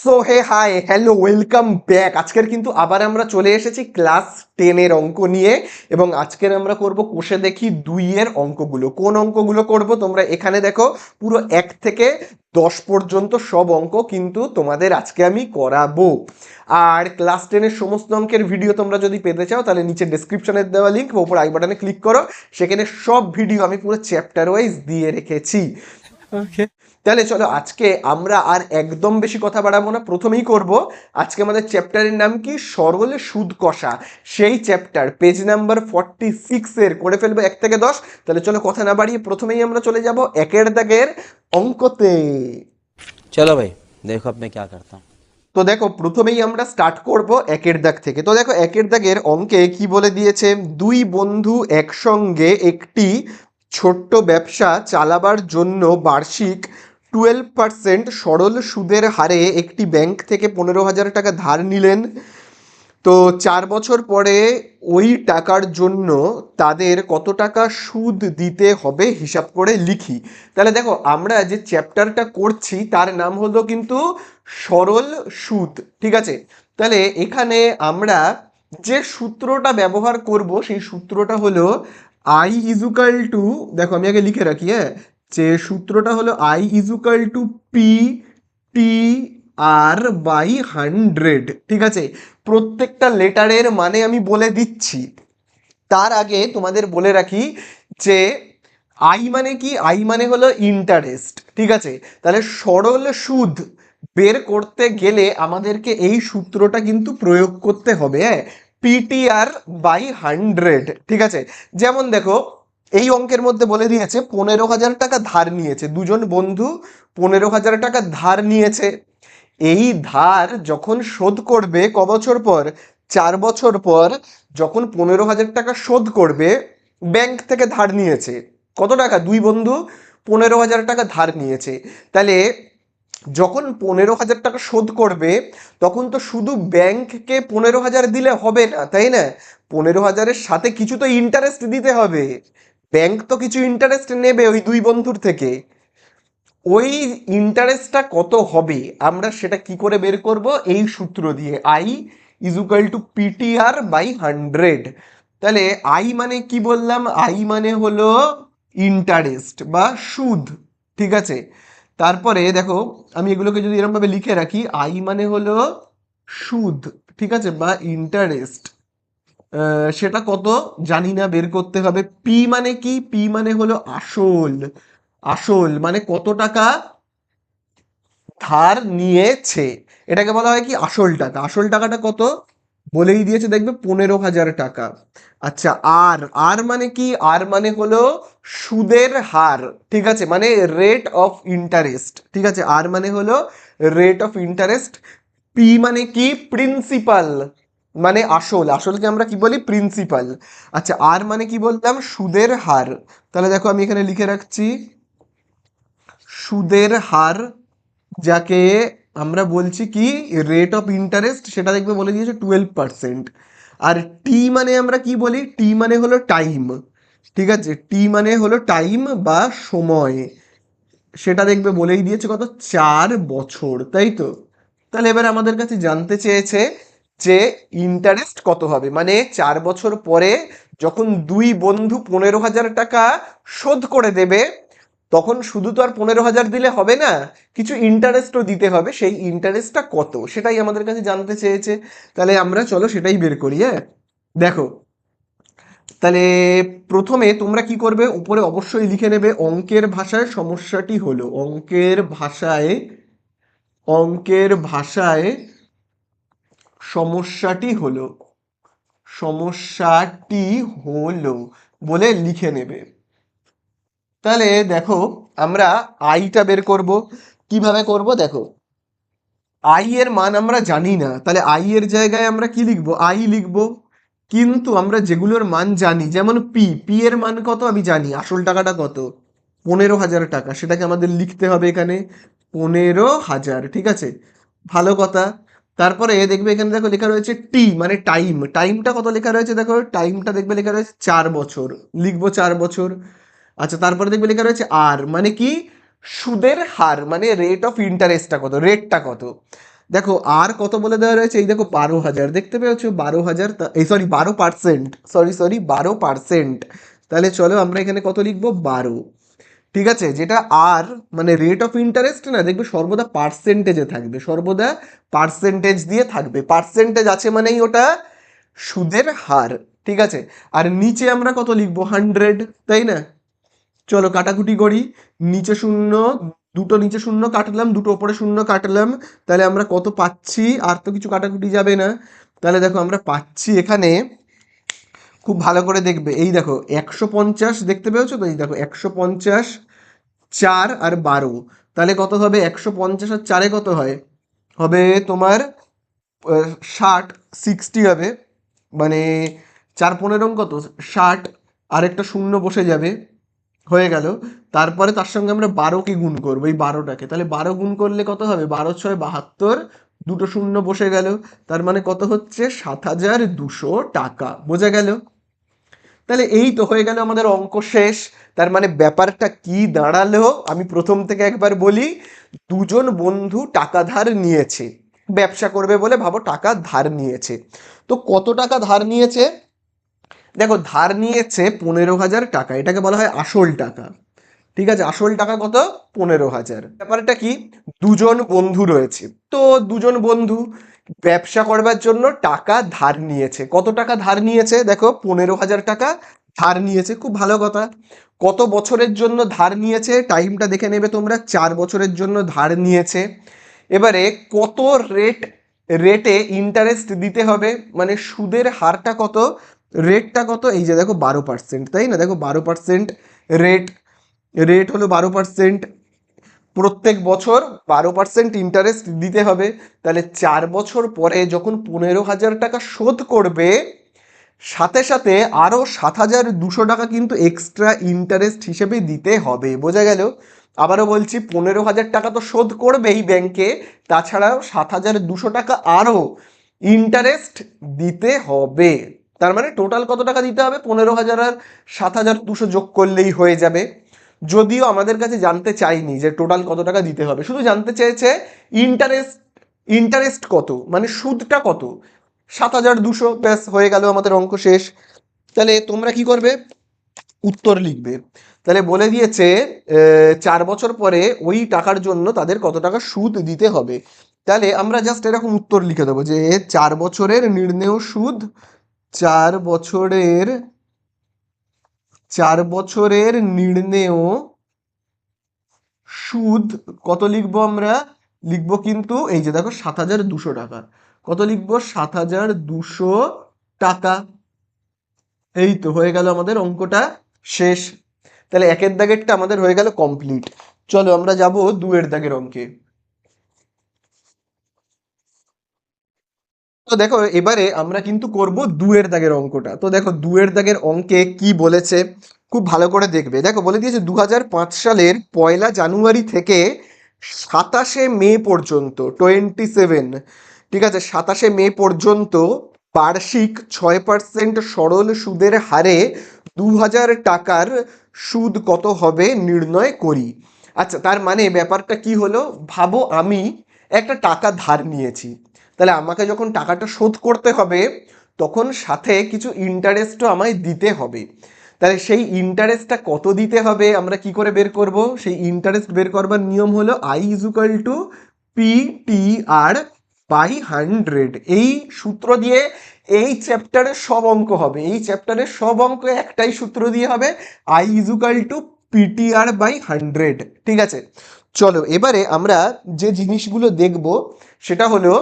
So hey hi hello welcome back. আজকের কিন্তু আবার আমরা চলে এসেছি ক্লাস 10-এর অঙ্ক নিয়ে, এবং আজকের আমরা করব কোষে দেখি 2-এর অঙ্কগুলো। কোন অঙ্কগুলো করব তোমরা এখানে দেখো, পুরো 1 থেকে 10 পর্যন্ত সব অঙ্ক কিন্তু তোমাদের আজকে আমি করাবো। আর ক্লাস 10-এর সমস্ত অঙ্কের ভিডিও তোমরা যদি পেতে চাও তাহলে নিচে ডেসক্রিপশনে দেওয়া লিঙ্ক বা উপর আই বাটনে ক্লিক করো, সেখানে সব ভিডিও আমি পুরো চ্যাপ্টার ওয়াইজ দিয়ে রেখেছি। Okay. তাহলে চলো আজকে আমরা আর একদম বেশি কথা বাড়াবো না, প্রথমেই করব আজকে আমাদের চ্যাপ্টারের নাম কি, সরল সুদ কষা। সেই চ্যাপ্টার পেজ নাম্বার 46-এর করে ফেলবো 1 থেকে 10। তাহলে চলো কথা না বাড়িয়ে প্রথমেই আমরা চলে যাব একের দাগের অঙ্কতে। चलो भाई देखो अब मैं क्या करता हूँ। তো দেখো প্রথমেই আমরা স্টার্ট করব একের দাগ থেকে। তো দেখো একের দাগের অঙ্কে কি বলে দিয়েছে, দুই বন্ধু একসঙ্গে একটি ছোট্ট ব্যবসা চালাবার জন্য বার্ষিক 12% সরল সুদের হারে একটি ব্যাংক থেকে 15,000 টাকা ধার নিলেন। তো 4 বছর পরে ওই টাকার জন্য তাদের কত টাকা সুদ দিতে হবে হিসাব করে লিখি। তাহলে দেখো আমরা যে চ্যাপ্টারটা করছি তার নাম হলো কিন্তু সরল সুদ, ঠিক আছে। তাহলে এখানে আমরা যে সূত্রটা ব্যবহার করব সেই সূত্রটা হলো আই ইজুকাল টু, দেখো আমি আগে লিখে রাখি, হ্যাঁ, যে সূত্রটা হলো I is equal to P T R by 100, ঠিক আছে। প্রত্যেকটা লেটারের মানে আমি বলে দিচ্ছি। তার আগে তোমাদের বলে রাখি যে আই মানে কি, আই মানে হলো ইন্টারেস্ট, ঠিক আছে। তাহলে সরল সুদ বের করতে গেলে আমাদেরকে এই সূত্রটা কিন্তু প্রয়োগ করতে হবে, হ্যাঁ, পিটিআর বাই 100, ঠিক আছে। যেমন দেখো এই অঙ্কের মধ্যে বলে দিয়েছে 15,000 টাকা ধার নিয়েছে, দুজন বন্ধু 15,000 টাকা ধার নিয়েছে। এই ধার যখন শোধ করবে ক বছর পর, 4 বছর পর, যখন 15,000 টাকা শোধ করবে, ব্যাংক থেকে ধার নিয়েছে কত টাকা, দুই বন্ধু 15,000 টাকা ধার নিয়েছে। তাহলে যখন 15,000 টাকা শোধ করবে তখন তো শুধু ব্যাংককে 15,000 দিলে হবে না, তাই না? 15,000-এর সাথে কিছু তো ইন্টারেস্ট দিতে হবে। ব্যাংক তো কিছু ইন্টারেস্ট নেবে ওই দুই বন্ধুর থেকে। ওই ইন্টারেস্টটা কত হবে আমরা সেটা কি করে বের করব, এই সূত্র দিয়ে I is equal to PTR by 100। তাহলে আই মানে কি বললাম, আই মানে হলো ইন্টারেস্ট বা সুদ, ঠিক আছে। তারপরে দেখো আমি এগুলোকে যদি এরকম ভাবে লিখে রাখি, আই মানে হলো সুদ, ঠিক আছে, বা ইন্টারেস্ট। সেটা কত জানি না, বের করতে হবে। পি মানে কি, পি মানে হলো আসল। আসল মানে কত টাকা ধার নিয়েছে, এটাকে বলা হয় কি আসল টাকা। আসল টাকাটা কত বলেই দিয়েছে, দেখবে 15,000 টাকা। আচ্ছা, আর আর মানে কি, আর মানে হলো সুদের হার, ঠিক আছে, মানে রেট অফ ইন্টারেস্ট, ঠিক আছে। আর মানে হলো রেট অফ ইন্টারেস্ট। পি মানে কি, প্রিন্সিপাল, মানে আসল, আসলকে আমরা কি বলি, প্রিন্সিপাল। আচ্ছা, আর মানে কি বললাম, সুদের হার। তাহলে দেখো আমি এখানে লিখে রাখছি সুদের হার, যাকে আমরা বলছি কি রেট অফ ইন্টারেস্ট, সেটা দেখবে বলে দিয়েছে 12%। আর টি মানে আমরা কি বলি, টি মানে হলো টাইম, ঠিক আছে। টি মানে হলো টাইম বা সময়, সেটা দেখবে বলেই দিয়েছে কত, 4 বছর, তাই তো। তাহলে এবার আমাদের কাছে জানতে চেয়েছে যে ইন্টারেস্ট কত হবে, মানে 4 বছর পরে যখন দুই বন্ধু 15,000 টাকা শোধ করে দেবে, তখন শুধু তো আর 15,000 দিলে হবে না, কিছু ইন্টারেস্টও দিতে হবে। সেই ইন্টারেস্টটা কত সেটাই আমাদের কাছে জানতে চেয়েছে। তাহলে আমরা চলো সেটাই বের করি, হ্যাঁ। দেখো তাহলে প্রথমে তোমরা কি করবে, উপরে অবশ্যই লিখে নেবে অঙ্কের ভাষায় সমস্যাটি হলো, অঙ্কের ভাষায়, অঙ্কের ভাষায় সমস্যাটি হলো, সমস্যাটি হলো বলে লিখে নেবে। তাহলে দেখো আমরা আইটা বের করব। কিভাবে করব দেখো, আই এর মান আমরা জানি না, তাহলে আই এর জায়গায় আমরা কি লিখবো, আই লিখবো। কিন্তু আমরা যেগুলোর মান জানি, যেমন পি, পি এর মান কত আমি জানি, আসল টাকাটা কত, 15,000 টাকা, সেটাকে আমাদের লিখতে হবে এখানে 15,000, ঠিক আছে, ভালো কথা। তারপরে দেখবে এখানে দেখো লেখা রয়েছে টি মানে টাইম, টাইমটা কত লেখা রয়েছে, দেখো টাইমটা দেখবে লেখা রয়েছে 4 বছর, লিখবো 4 বছর। আচ্ছা, তারপরে দেখবে লেখা রয়েছে আর মানে কি, সুদের হার, মানে রেট অফ ইন্টারেস্টটা কত, রেটটা কত। দেখো আর কত বলে দেওয়া রয়েছে, এই দেখো 12,000 দেখতে পেয়েছো, 12,000, এই সরি 12%, সরি 12%। তাহলে চলো আমরা এখানে কত লিখবো, 12। ঠিক আছে, যেটা আর মানে রেট অফ ইন্টারেস্ট না, দেখবে সর্বদা পার্সেন্টেজে থাকবে, সর্বদা পার্সেন্টেজ দিয়ে থাকবে, পার্সেন্টেজ আছে মানেই ওটা সুদের হার। ঠিক আছে, আর নিচে আমরা কত লিখবো, 100, তাই না? চলো কাটাকুটি করি, নিচে শূন্য, দুটো নিচে শূন্য কাটলাম, দুটো ওপরে শূন্য কাটলাম, তাহলে আমরা কত পাচ্ছি, আর তো কিছু কাটাকুটি যাবে না। তাহলে দেখো আমরা পাচ্ছি এখানে, খুব ভালো করে দেখবে, এই দেখো 150 দেখতে পেয়েছো তো, এই দেখো 150, 4 আর 12, তাহলে কত হবে, 150 আর 4-এ কত হয়, হবে তোমার 60, 60 হবে, মানে 4 15 কত, 60, আরেকটা শূন্য বসে যাবে, হয়ে গেল। তারপরে তার সঙ্গে আমরা 12কে গুণ করবো, এই 12টাকে, তাহলে 12 গুণ করলে কত হবে, 12 6 72, দুটো শূন্য বসে গেল, তার মানে কত হচ্ছে, 7,200 টাকা। বোঝা গেল? তাহলে এই তো হয়ে গেল আমাদের অঙ্ক শেষ। তার মানে ব্যাপারটা কি দাঁড়ালো, আমি প্রথম থেকে একবার বলি, দুজন বন্ধু টাকা ধার নিয়েছে, ব্যবসা করবে বলে ভাবো টাকা ধার নিয়েছে। তো কত টাকা ধার নিয়েছে, দেখো ধার নিয়েছে 15,000 টাকা, এটাকে বলা হয় আসল টাকা। ঠিক আছে, আসল টাকা কত, 15,000। ব্যাপারটা কি, দুজন বন্ধু রয়েছে, তো দুজন বন্ধু ব্যবসা করবার জন্য টাকা ধার নিয়েছে। কত টাকা ধার নিয়েছে, দেখো 15,000 টাকা ধার নিয়েছে, খুব ভালো কথা। কত বছরের জন্য ধার নিয়েছে, টাইমটা দেখে নেবে তোমরা, 4 বছরের জন্য ধার নিয়েছে। এবারে কত রেটে ইন্টারেস্ট দিতে হবে, মানে সুদের হারটা কত, রেটটা কত, এই যে দেখো 12%, তাই না? দেখো 12% রেট, রেট হলো 12%, প্রত্যেক বছর 12% ইন্টারেস্ট দিতে হবে। তাহলে 4 বছর পরে যখন 15,000 টাকা শোধ করবে, সাথে সাথে আরও 7,200 টাকা কিন্তু এক্সট্রা ইন্টারেস্ট হিসেবে দিতে হবে। বোঝা গেল? আবারও বলছি, 15,000 টাকা তো শোধ করবেই ব্যাংকে, তাছাড়াও 7,200 টাকা আরও ইন্টারেস্ট দিতে হবে। তার মানে টোটাল কত টাকা দিতে হবে, 15,000 আর 7,200 যোগ করলেই হয়ে যাবে। যদিও আমাদের কাছে জানতে চাইনি যে টোটাল কত টাকা দিতে হবে, শুধু জানতে চেয়েছে ইন্টারেস্ট, ইন্টারেস্ট কত, মানে সুদটা কত, 7,200, ব্যাস হয়ে গেল আমাদের অঙ্ক শেষ। তাহলে তোমরা কি করবে, উত্তর লিখবে। তাহলে বলে দিয়েছে 4 বছর পরে ওই টাকার জন্য তাদের কত টাকা সুদ দিতে হবে। তাহলে আমরা জাস্ট এরকম উত্তর লিখে দেবো যে 4 বছরের নির্ণেয় সুদ, 4 বছরের, 4 বছরের নির্ণেয় সুদ কত লিখবো আমরা, লিখবো কিন্তু এই যে দেখো 7,200 টাকা, কত লিখবো, 7,200 টাকা। এই তো হয়ে গেল আমাদের অঙ্কটা শেষ। তাহলে একের দাগেরটা আমাদের হয়ে গেল কমপ্লিট। চলো আমরা যাব দুয়ের দাগের অঙ্কে। তো দেখো এবারে আমরা কিন্তু করব দুয়ের দাগের অঙ্কটা। তো দেখো দুয়ের দাগের অঙ্কে কি বলেছে, খুব ভালো করে দেখবে। দেখো বলে দিয়েছে 2005 সালের 1 জানুয়ারি থেকে 27 মে পর্যন্ত, 27, ঠিক আছে, 27 মে পর্যন্ত বার্ষিক 6% সরল সুদের হারে 2,000 টাকার সুদ কত হবে নির্ণয় করি। আচ্ছা, তার মানে ব্যাপারটা কি হলো, ভাবো আমি একটা টাকা ধার নিয়েছি, তাহলে আমাকে যখন টাকাটা শোধ করতে হবে, তখন সাথে কিছু ইন্টারেস্টও আমায় দিতে হবে। তাহলে সেই ইন্টারেস্টটা কত দিতে হবে আমরা কি করে বের করব, সেই ইন্টারেস্ট বের করবার নিয়ম হলো I = PTR/100। এই সূত্র দিয়ে এই চ্যাপ্টারের সব অঙ্ক হবে, এই চ্যাপ্টারের সব অঙ্ক একটাই সূত্র দিয়ে হবে, I = PTR/100। ঠিক আছে, চলো এবারে আমরা যে জিনিসগুলো দেখব সেটা হলো,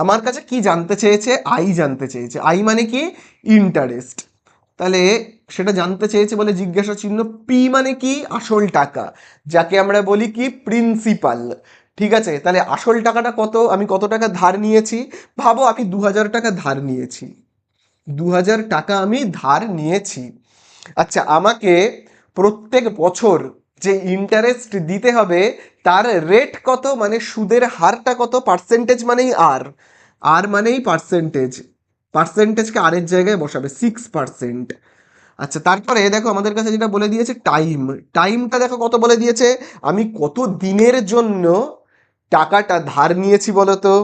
আমার কাছে কি জানতে চেয়েছে, আই জানতে চেয়েছে, আই মানে কি, ইন্টারেস্ট। তাহলে সেটা জানতে চেয়েছে বলে জিজ্ঞাসা চিহ্ন, পি মানে কি, আসল টাকা, যাকে আমরা বলি কি, প্রিন্সিপাল। ঠিক আছে, তাহলে আসল টাকাটা কত, আমি কত টাকা ধার নিয়েছি, ভাবো আমি 2,000 টাকা ধার নিয়েছি, 2,000 টাকা আমি ধার নিয়েছি। আচ্ছা, আমাকে প্রত্যেক বছর যে ইন্টারেস্ট দিতে হবে তার রেট কত, মানে সুদের হারটা কত, পার্সেন্টেজ মানেই আর, আর মানেই পার্সেন্টেজ, পার্সেন্টেজকে আরের জায়গায় বসাবে, 6%। আচ্ছা, তারপরে দেখো আমাদের কাছে যেটা বলে দিয়েছে টাইম, টাইমটা দেখো কত বলে দিয়েছে, আমি কত দিনের জন্য টাকাটা ধার নিয়েছি বলো তো?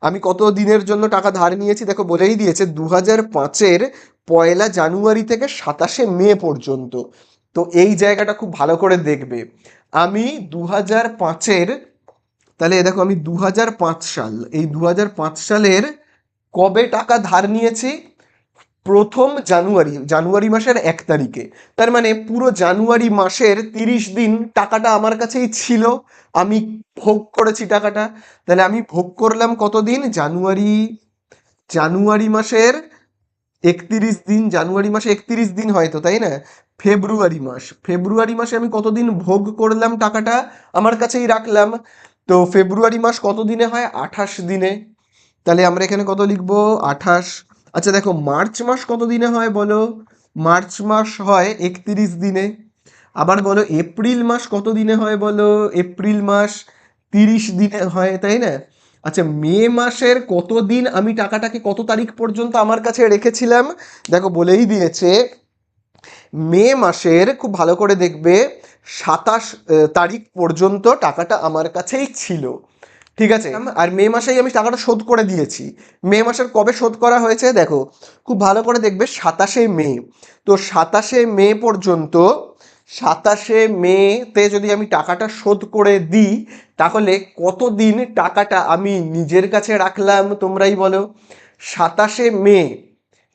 আমি কত দিনের জন্য টাকা ধার নিয়েছি দেখো বলেই দিয়েছে 2005-এর 1 জানুয়ারি থেকে 27 মে পর্যন্ত। তো এই জায়গাটা খুব ভালো করে দেখবে। আমি 2005-এর, তাহলে দেখো আমি 2005 সাল, এই 2005 সালের কবে টাকা ধার নিয়েছি? 1 জানুয়ারি, জানুয়ারি মাসের 1 তারিখে। তার মানে পুরো জানুয়ারি মাসের 30 দিন টাকাটা আমার কাছেই ছিল, আমি ভোগ করেছি টাকাটা। তাহলে আমি ভোগ করলাম কতদিন? জানুয়ারি, জানুয়ারি মাসের 31 দিন, জানুয়ারি মাসে 31 দিন হয়তো, তাই না? ফেব্রুয়ারি মাস, ফেব্রুয়ারি মাসে আমি কতদিন ভোগ করলাম টাকাটা, আমার কাছেই রাখলাম। তো ফেব্রুয়ারি মাস কত দিনে হয়? 28 দিনে। তাহলে আমরা এখানে কত লিখবো? 28। আচ্ছা দেখো মার্চ মাস কত দিনে হয় বলো? মার্চ মাস হয় 31 দিনে। আবার বলো এপ্রিল মাস কত দিনে হয় বলো? এপ্রিল মাস 30 দিনে হয়, তাই না? আচ্ছা মে মাসের কত দিন আমি টাকাটাকে কত তারিখ পর্যন্ত আমার কাছে রেখেছিলাম? দেখো বলেই দিয়েছে মে মাসের, খুব ভালো করে দেখবে, 27 তারিখ পর্যন্ত টাকাটা আমার কাছেই ছিল। ঠিক আছে, আর মে মাসেই আমি টাকাটা শোধ করে দিয়েছি। মে মাসের কবে শোধ করা হয়েছে দেখো, খুব ভালো করে দেখবে, 27 মে। তো 27 মে পর্যন্ত, 27 মেতে যদি আমি টাকাটা শোধ করে দিই, তাহলে কতদিন টাকাটা আমি নিজের কাছে রাখলাম তোমরাই বলো? 27 মে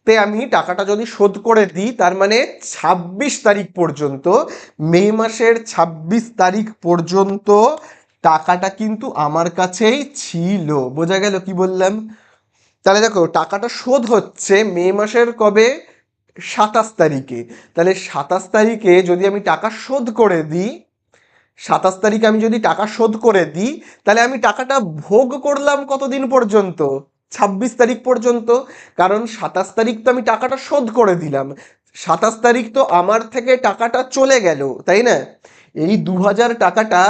তে আমি টাকাটা যদি শোধ করে দিই, তার মানে 26 তারিখ পর্যন্ত, মে মাসের 26 তারিখ পর্যন্ত টাকাটা কিন্তু আমার কাছেই ছিল। বোঝা গেল কি বললাম? তাহলে দেখো টাকাটা শোধ হচ্ছে মে মাসের কবে? 27 তারিখে। তাহলে 27 তারিখে যদি আমি টাকা শোধ করে দিই, 27 তারিখে আমি যদি টাকা শোধ করে দিই, তাহলে আমি টাকাটা ভোগ করলাম কতদিন পর্যন্ত? 26 তারিখ পর্যন্ত। কারণ 27 তারিখ তো আমি টাকাটা শোধ করে দিলাম, 27 তারিখ তো আমার থেকে টাকাটা চলে গেল, তাই না? এই 2000 টাকাটা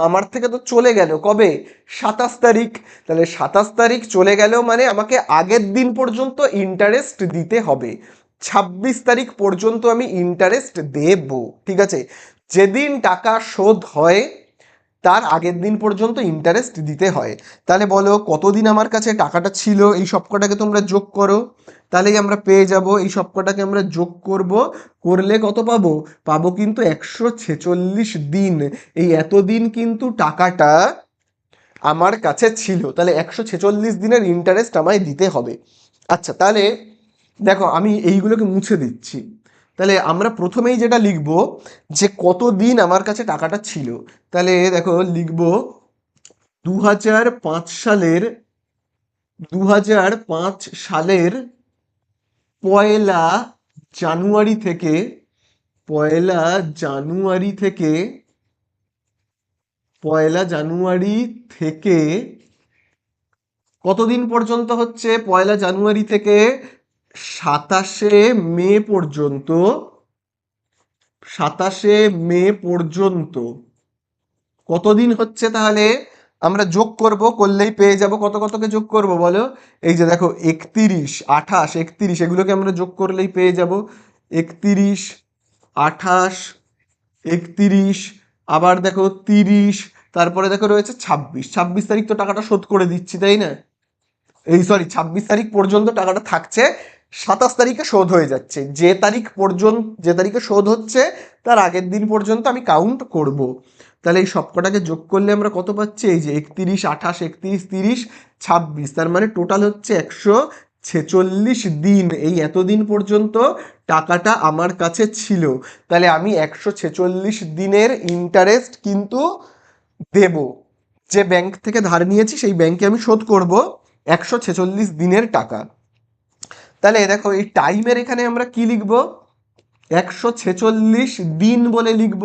আমার থেকে তো চলে গেল কবে? 27 তারিখ। তাহলে 27 তারিখ চলে গেল মানে আমাকে আগের দিন পর্যন্ত ইন্টারেস্ট দিতে হবে। 26 তারিখ পর্যন্ত আমি ইন্টারেস্ট দেব। ঠিক আছে, যেদিন টাকা শোধ হয় তার আগের দিন পর্যন্ত ইন্টারেস্ট দিতে হয়। তাহলে বলো কতদিন আমার কাছে টাকাটা ছিল? এই সবকটাকে তোমরা যোগ করো, তাহলেই আমরা পেয়ে যাব। এই সবকটাকে আমরা যোগ করব, করলে কত পাবো? পাবো কিন্তু 146 দিন। এই এতদিন কিন্তু টাকাটা আমার কাছে ছিল, তাহলে 146 দিনের ইন্টারেস্ট আমায় দিতে হবে। আচ্ছা তাহলে দেখো আমি এইগুলোকে মুছে দিচ্ছি। তাহলে আমরা প্রথমেই যেটা লিখব, যে কতদিন আমার কাছে টাকাটা ছিল। তাহলে দেখো লিখব 2005 সালের, 2005 সালের 1 জানুয়ারি থেকে, 1 জানুয়ারি থেকে, 1 জানুয়ারি থেকে কতদিন পর্যন্ত হচ্ছে? 1 জানুয়ারি থেকে 27 মে পর্যন্ত, 27 মে পর্যন্ত কতদিন হচ্ছে? তাহলে আমরা যোগ করব, করলেই পেয়ে যাব। কত কতকে যোগ করব বলো? এই যে দেখো 31, 28, 31, এগুলোকে আমরা যোগ করলেই পেয়ে যাব। 31, 28, 31, আবার দেখো 30, তারপরে দেখো রয়েছে 26। 26 তারিখ তো টাকাটা শোধ করে দিচ্ছি, তাই না? এই সরি, 26 তারিখ পর্যন্ত টাকাটা থাকছে, 27 তারিখে শোধ হয়ে যাচ্ছে। যে তারিখ পর্যন্ত, যে তারিখে শোধ হচ্ছে তার আগের দিন পর্যন্ত আমি কাউন্ট করব। তাহলে এই সবকটাকে যোগ করলে আমরা কত পাচ্ছি? এই যে 31, 28, 31, 30, 26, তার মানে টোটাল হচ্ছে 146 দিন। এই এতদিন পর্যন্ত টাকাটা আমার কাছে ছিল। তাহলে আমি 146 দিনের ইন্টারেস্ট কিন্তু দেব। যে ব্যাংক থেকে ধার নিয়েছি সেই ব্যাংকে আমি শোধ করব 146 দিনের টাকা। তাহলে দেখো এই টাইমের এখানে আমরা কি লিখব? 146 দিন বলে লিখব,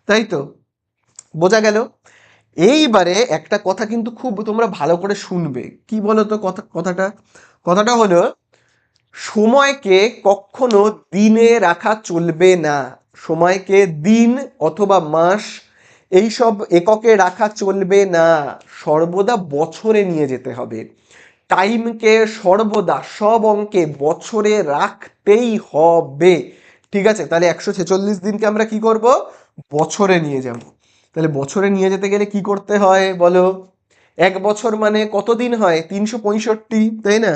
তাই তো? বোঝা গেল? এইবারে একটা কথা কিন্তু খুব তোমরা ভালো করে শুনবে, কি বলো তো কথাটা? কথাটা হলো, সময়কে কখনো দিনে রাখা চলবে না। সময়কে দিন অথবা মাস এইসব এককে রাখা চলবে না, সর্বদা বছরে নিয়ে যেতে হবে। টাইমকে সর্বদা সব অঙ্কে বছরে রাখতেই হবে। ঠিক আছে, তাহলে 146 দিনকে আমরা কি করব? বছরে নিয়ে যাব। তাহলে বছরে নিয়ে যেতে গেলে কি করতে হয় বলো? 1 বছর মানে কত দিন হয়? 365, তাই না?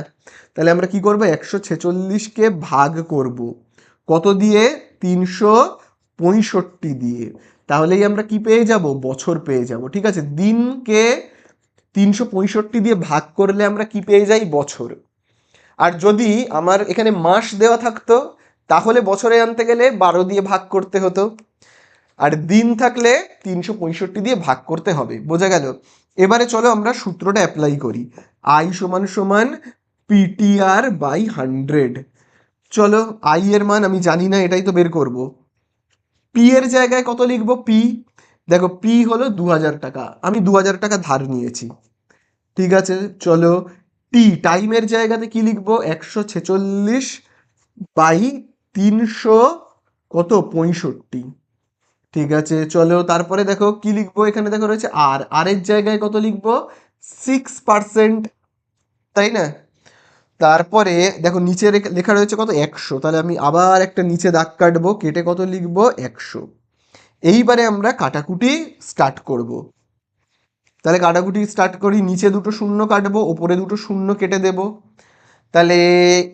তাহলে আমরা কি করব? 146কে ভাগ করব কত দিয়ে? 365 দিয়ে। তাহলেই আমরা কি পেয়ে যাব? বছর পেয়ে যাব। ঠিক আছে, দিনকে 365 দিয়ে ভাগ করলে আমরা কি পেয়ে যাই? বছর। আর যদি আমার এখানে মাস দেওয়া থাকতো তাহলে বছরে আনতে গেলে 12 দিয়ে ভাগ করতে হতো। আর দিন থাকলে 365 দিয়ে ভাগ করতে হবে। বোঝা গেল? এবারে চলো আমরা সূত্রটা অ্যাপ্লাই করি। আই সমান সমান পিটিআর বাই 100। চলো, আই এর মান আমি জানি না, এটাই তো বের করব। পি এর জায়গায় কত লিখবো? পি, দেখো পি হলো 2000 টাকা, আমি 2000 টাকা ধার নিয়েছি। ঠিক আছে, চলো টি, টাইমের জায়গাতে কি লিখবো? 146 বাই 300 কত? 65। ঠিক আছে, চলো তারপরে দেখো কি লিখবো, এখানে দেখো রয়েছে আর, আর এর জায়গায় কত লিখবো? 6%, তাই না? তারপরে দেখো নিচে লেখা রয়েছে কত? 100। তাহলে আমি আবার একটা নিচে দাগ কাটবো, কেটে কত লিখবো? 100। এইবারে আমরা কাটাকুটি স্টার্ট করব। তাহলে কাটাকুটি স্টার্ট করি, নিচে দুটো শূন্য কাটবো, ওপরে দুটো শূন্য কেটে দেব। তাহলে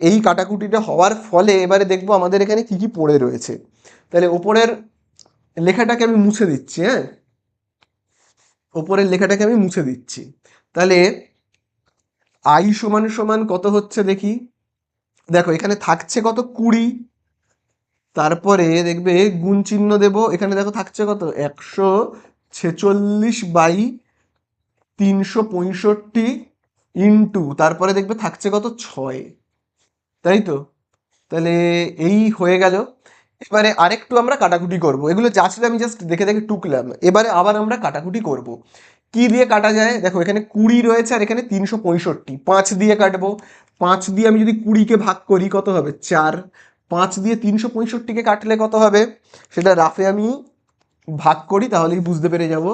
এই কাটাকুটিটা হওয়ার ফলে এবারে দেখবো আমাদের এখানে কি কি পড়ে রয়েছে। তাহলে ওপরের লেখাটাকে আমি মুছে দিচ্ছি, হ্যাঁ, ওপরের লেখাটাকে আমি মুছে দিচ্ছি। তাহলে আই সমান সমান কত হচ্ছে দেখি। দেখো এখানে থাকছে কত? 20। তারপরে দেখবে গুণ চিহ্ন দেব, এখানে দেখো থাকছে কত? 146 বাই 365 ইন্টু, তারপরে দেখবে থাকছে কত? 6, তাই তো? তাহলে এই হয়ে গেল। এবারে আরেকটু আমরা কাটাকুটি করব, এগুলো যা ছিল আমি জাস্ট দেখে দেখে টুকলাম। এবারে আবার আমরা কাটাকুটি করব। কি দিয়ে কাটা যায়? দেখো এখানে 20 রয়েছে আর এখানে 365, 5 দিয়ে কাটবো। 5 দিয়ে আমি যদি 20কে ভাগ করি কত হবে? 4। 5 দিয়ে 365কে কাটলে কত হবে সেটা রাফে আমি ভাগ করি, তাহলেই বুঝতে পেরে যাব।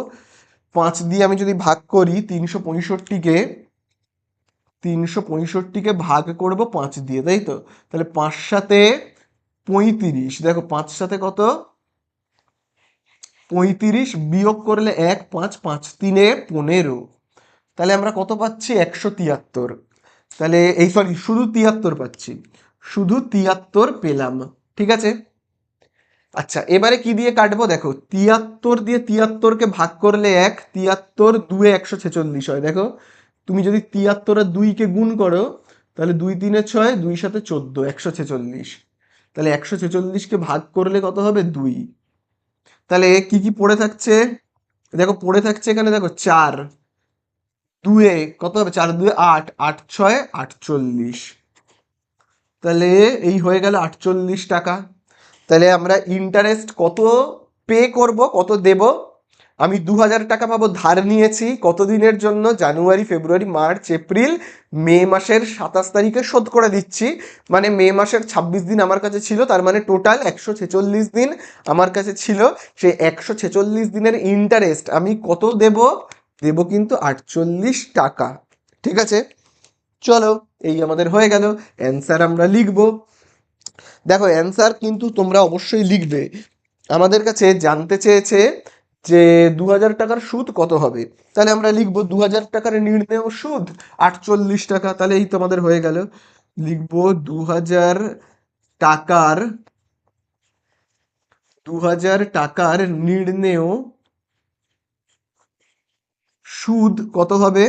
5 দিয়ে আমি যদি ভাগ করি 365কে ভাগ করব 5 দিয়ে, তাই তো? তাহলে 5 সাথে 35, দেখো 5 সাথে কত? 35, বিয়োগ করলে 1, 5, 5 3 15। তাহলে আমরা কত পাচ্ছি? 173। তাহলে এই সরি, শুধু 73 পাচ্ছি, শুধু 73 পেলাম। ঠিক আছে, আচ্ছা এবারে কি দিয়ে কাটবো? দেখো 73 দিয়ে 73কে ভাগ করলে 1, 73 2 146 হয়। দেখো তুমি যদি 73 আর 2কে গুণ করো তাহলে 2 3 6, 2 সাথে 14, 146। তাহলে 146কে ভাগ করলে কত হবে? 2। তাহলে কি কি পড়ে থাকছে? দেখো পড়ে থাকছে এখানে, দেখো 4, 2 কত হবে? 4 2 8, 8 6 48। তাহলে এই হয়ে গেল 48 টাকা। তাহলে আমরা ইন্টারেস্ট কত পে করব, কত দেব? আমি 2000 টাকা পাবো, ধার নিয়েছি কত দিনের জন্য? জানুয়ারি ফেব্রুয়ারি মার্চ এপ্রিল মে মাসের 27 তারিখে শোধ করে দিচ্ছি। মানে মে মাসের 26 দিন আমার কাছে ছিল, তার মানে টোটাল 146 দিন আমার কাছে ছিল। সেই 146 দিনের ইন্টারেস্ট আমি কত দেব? দেব কিন্তু 48 টাকা। ঠিক আছে, চলো এই আমাদের হয়ে গেল। অ্যান্সার আমরা লিখবো। দেখো অ্যান্সার কিন্তু তোমরা অবশ্যই লিখবে। আমাদের কাছে জানতে চেয়েছে যে 2000 টাকার সুদ কত হবে। তাহলে আমরা লিখবো 2000 টাকার নির্ণেয় সুদ 48 টাকা। তাহলে এই তো আমাদের হয়ে গেল। লিখবো 2000 টাকার 2000 টাকার নির্ণেয় সুদ কত হবে?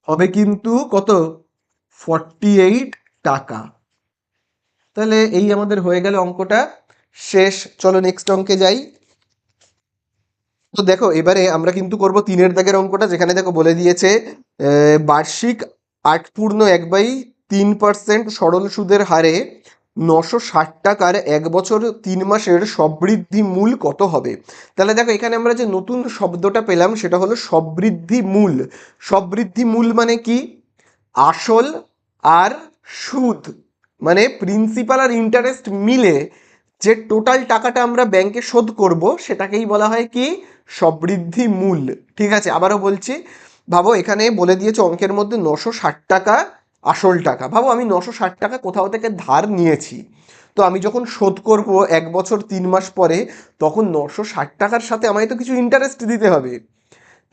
হবে কিন্তু কত? 48 টাকা। তাহলে এই আমাদের হয়ে গেল অঙ্কটা শেষ। চলো নেক্সট অঙ্কে যাই। তো দেখো এবারে আমরা কিন্তু করব 3-এর দাগের অঙ্কটা, যেখানে দেখো বলে দিয়েছে বার্ষিক 8.1/3% সরল সুদের হারে 960 টাকার 1 বছর 3 মাসের সবৃদ্ধি মূল কত হবে? তাহলে দেখো এখানে আমরা যে নতুন শব্দটা পেলাম সেটা হলো সবৃদ্ধি মূল। সবৃদ্ধি মূল মানে কি? আসল আর সুদ, মানে প্রিন্সিপাল আর ইন্টারেস্ট মিলে যে টোটাল টাকাটা আমরা ব্যাংকে শোধ করব সেটাকেই বলা হয় কি? সবৃদ্ধি মূল। ঠিক আছে, আবারও বলছি, ভাবো এখানে বলে দিয়েছে অঙ্কের মধ্যে 960 টাকা আসল টাকা। ভাবো আমি 960 টাকা কোথাও থেকে ধার নিয়েছি, তো তো আমি যখন শোধ করব 1 বছর 3 মাস পরে, তখন 960 টাকার সাথে আমায় তো কিছু ইন্টারেস্ট দিতে হবে।